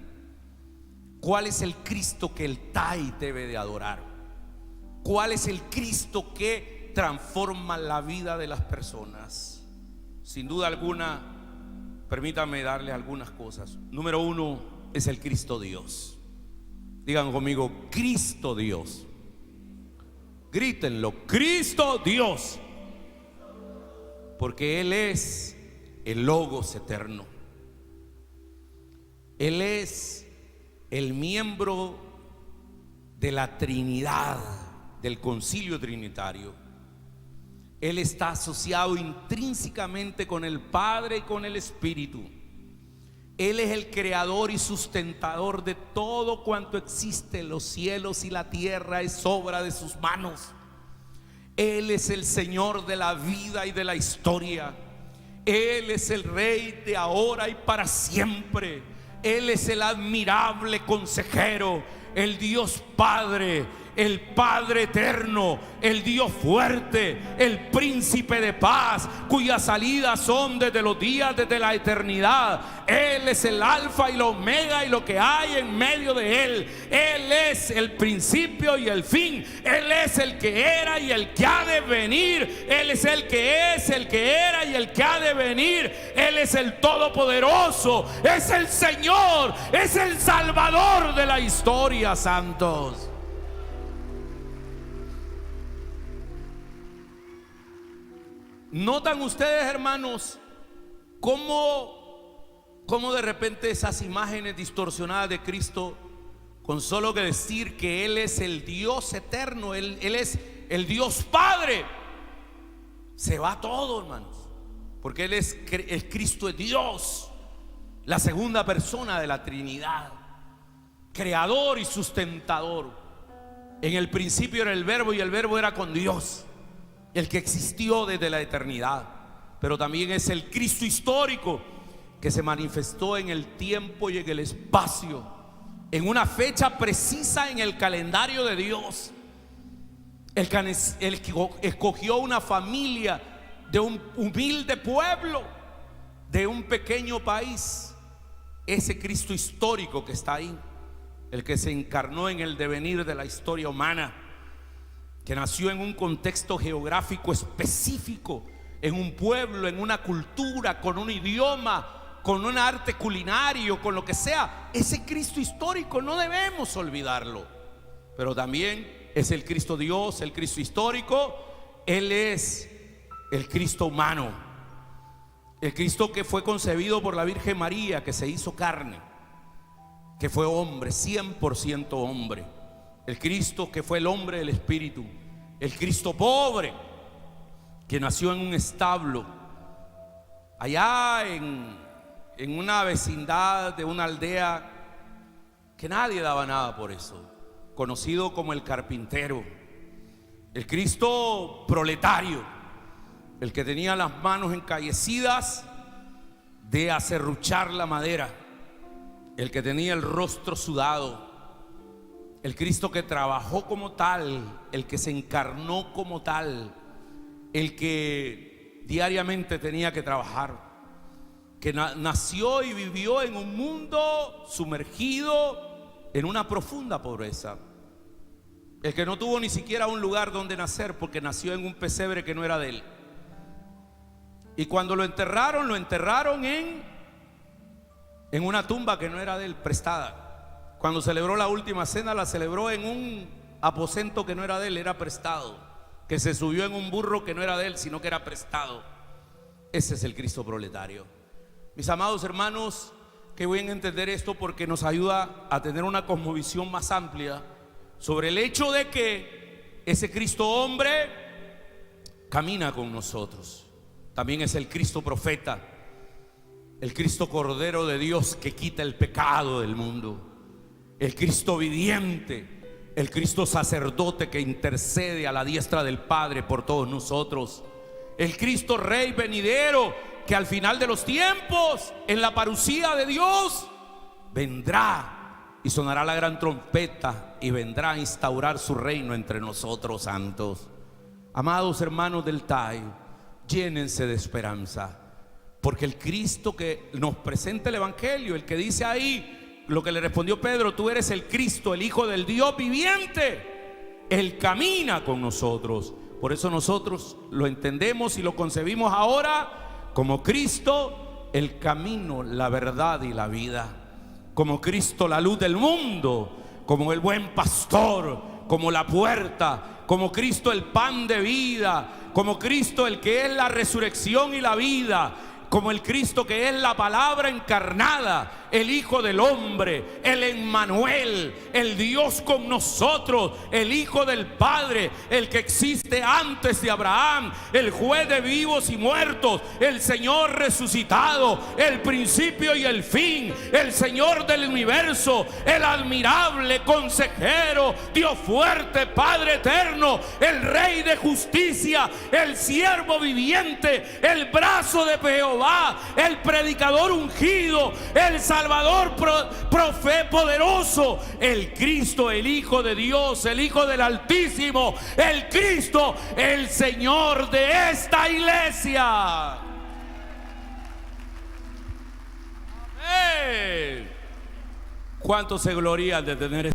¿Cuál es el Cristo que el TAI debe de adorar? ¿Cuál es el Cristo que transforma la vida de las personas? Sin duda alguna, permítanme darles algunas cosas. Número uno es el Cristo Dios. Digan conmigo, Cristo Dios. Grítenlo, Cristo Dios. Porque Él es el Logos eterno. Él es el miembro de la Trinidad, del Concilio Trinitario. Él está asociado intrínsecamente con el Padre y con el Espíritu. Él es el creador y sustentador de todo cuanto existe. Los cielos y la tierra es obra de sus manos. Él es el Señor de la vida y de la historia. Él es el Rey de ahora y para siempre. Él es el admirable consejero, el Dios Padre, el Padre eterno, el Dios fuerte, el príncipe de paz, cuyas salidas son desde los días, desde la eternidad. Él es el alfa y el omega y lo que hay en medio de él. Él es el principio y el fin. Él es el que era y el que ha de venir. Él es el que es, el que era y el que ha de venir. Él es el todopoderoso, es el Señor, es el Salvador de la historia, santos. ¿Notan ustedes, hermanos, cómo de repente esas imágenes distorsionadas de Cristo, con solo que decir que Él es el Dios eterno, Él es el Dios Padre, se va todo, hermanos? Porque Él es, el Cristo es Dios, la segunda persona de la Trinidad, creador y sustentador. En el principio era el Verbo y el Verbo era con Dios, el que existió desde la eternidad. Pero también es el Cristo histórico que se manifestó en el tiempo y en el espacio, en una fecha precisa en el calendario de Dios. El que escogió una familia de un humilde pueblo, de un pequeño país. Ese Cristo histórico que está ahí, el que se encarnó en el devenir de la historia humana, que nació en un contexto geográfico específico, en un pueblo, en una cultura, con un idioma, con un arte culinario, con lo que sea. Ese Cristo histórico no debemos olvidarlo. Pero también es el Cristo Dios, el Cristo histórico. Él es el Cristo humano, el Cristo que fue concebido por la Virgen María, que se hizo carne, que fue hombre, 100% hombre. El Cristo que fue el hombre del Espíritu. El Cristo pobre, que nació en un establo, allá en una vecindad de una aldea que nadie daba nada por eso, conocido como el carpintero. El Cristo proletario, el que tenía las manos encallecidas de aserruchar la madera, el que tenía el rostro sudado. El Cristo que trabajó como tal, el que se encarnó como tal, el que diariamente tenía que trabajar, que nació y vivió en un mundo sumergido en una profunda pobreza, el que no tuvo ni siquiera un lugar donde nacer porque nació en un pesebre que no era de él. Y cuando lo enterraron en una tumba que no era de él, prestada. Cuando celebró la última cena, la celebró en un aposento que no era de él, era prestado. Que se subió en un burro que no era de él, sino que era prestado. Ese es el Cristo proletario. Mis amados hermanos, que voy a entender esto porque nos ayuda a tener una cosmovisión más amplia sobre el hecho de que ese Cristo hombre camina con nosotros. También es el Cristo profeta, el Cristo Cordero de Dios que quita el pecado del mundo. El Cristo viviente, el Cristo sacerdote que intercede a la diestra del Padre por todos nosotros. El Cristo Rey venidero que al final de los tiempos, en la parucía de Dios, vendrá y sonará la gran trompeta y vendrá a instaurar su reino entre nosotros, santos. Amados hermanos del TAI, llénense de esperanza, porque el Cristo que nos presenta el Evangelio, el que dice ahí lo que le respondió Pedro: tú eres el Cristo, el Hijo del Dios viviente, Él camina con nosotros. Por eso nosotros lo entendemos y lo concebimos ahora como Cristo, el camino, la verdad y la vida, como Cristo, la luz del mundo, como el buen pastor, como la puerta, como Cristo, el pan de vida, como Cristo, el que es la resurrección y la vida, como el Cristo que es la palabra encarnada, el Hijo del Hombre, el Emmanuel, el Dios con nosotros, el Hijo del Padre, el que existe antes de Abraham, el juez de vivos y muertos, el Señor resucitado, el principio y el fin, el Señor del universo, el admirable consejero, Dios fuerte, Padre eterno, el Rey de justicia, el siervo viviente, el brazo de Jehová, el predicador ungido, el Salvador poderoso, el Cristo, el Hijo de Dios, el Hijo del Altísimo, el Cristo, el Señor de esta iglesia. Amén. ¿Cuántos se glorían de tener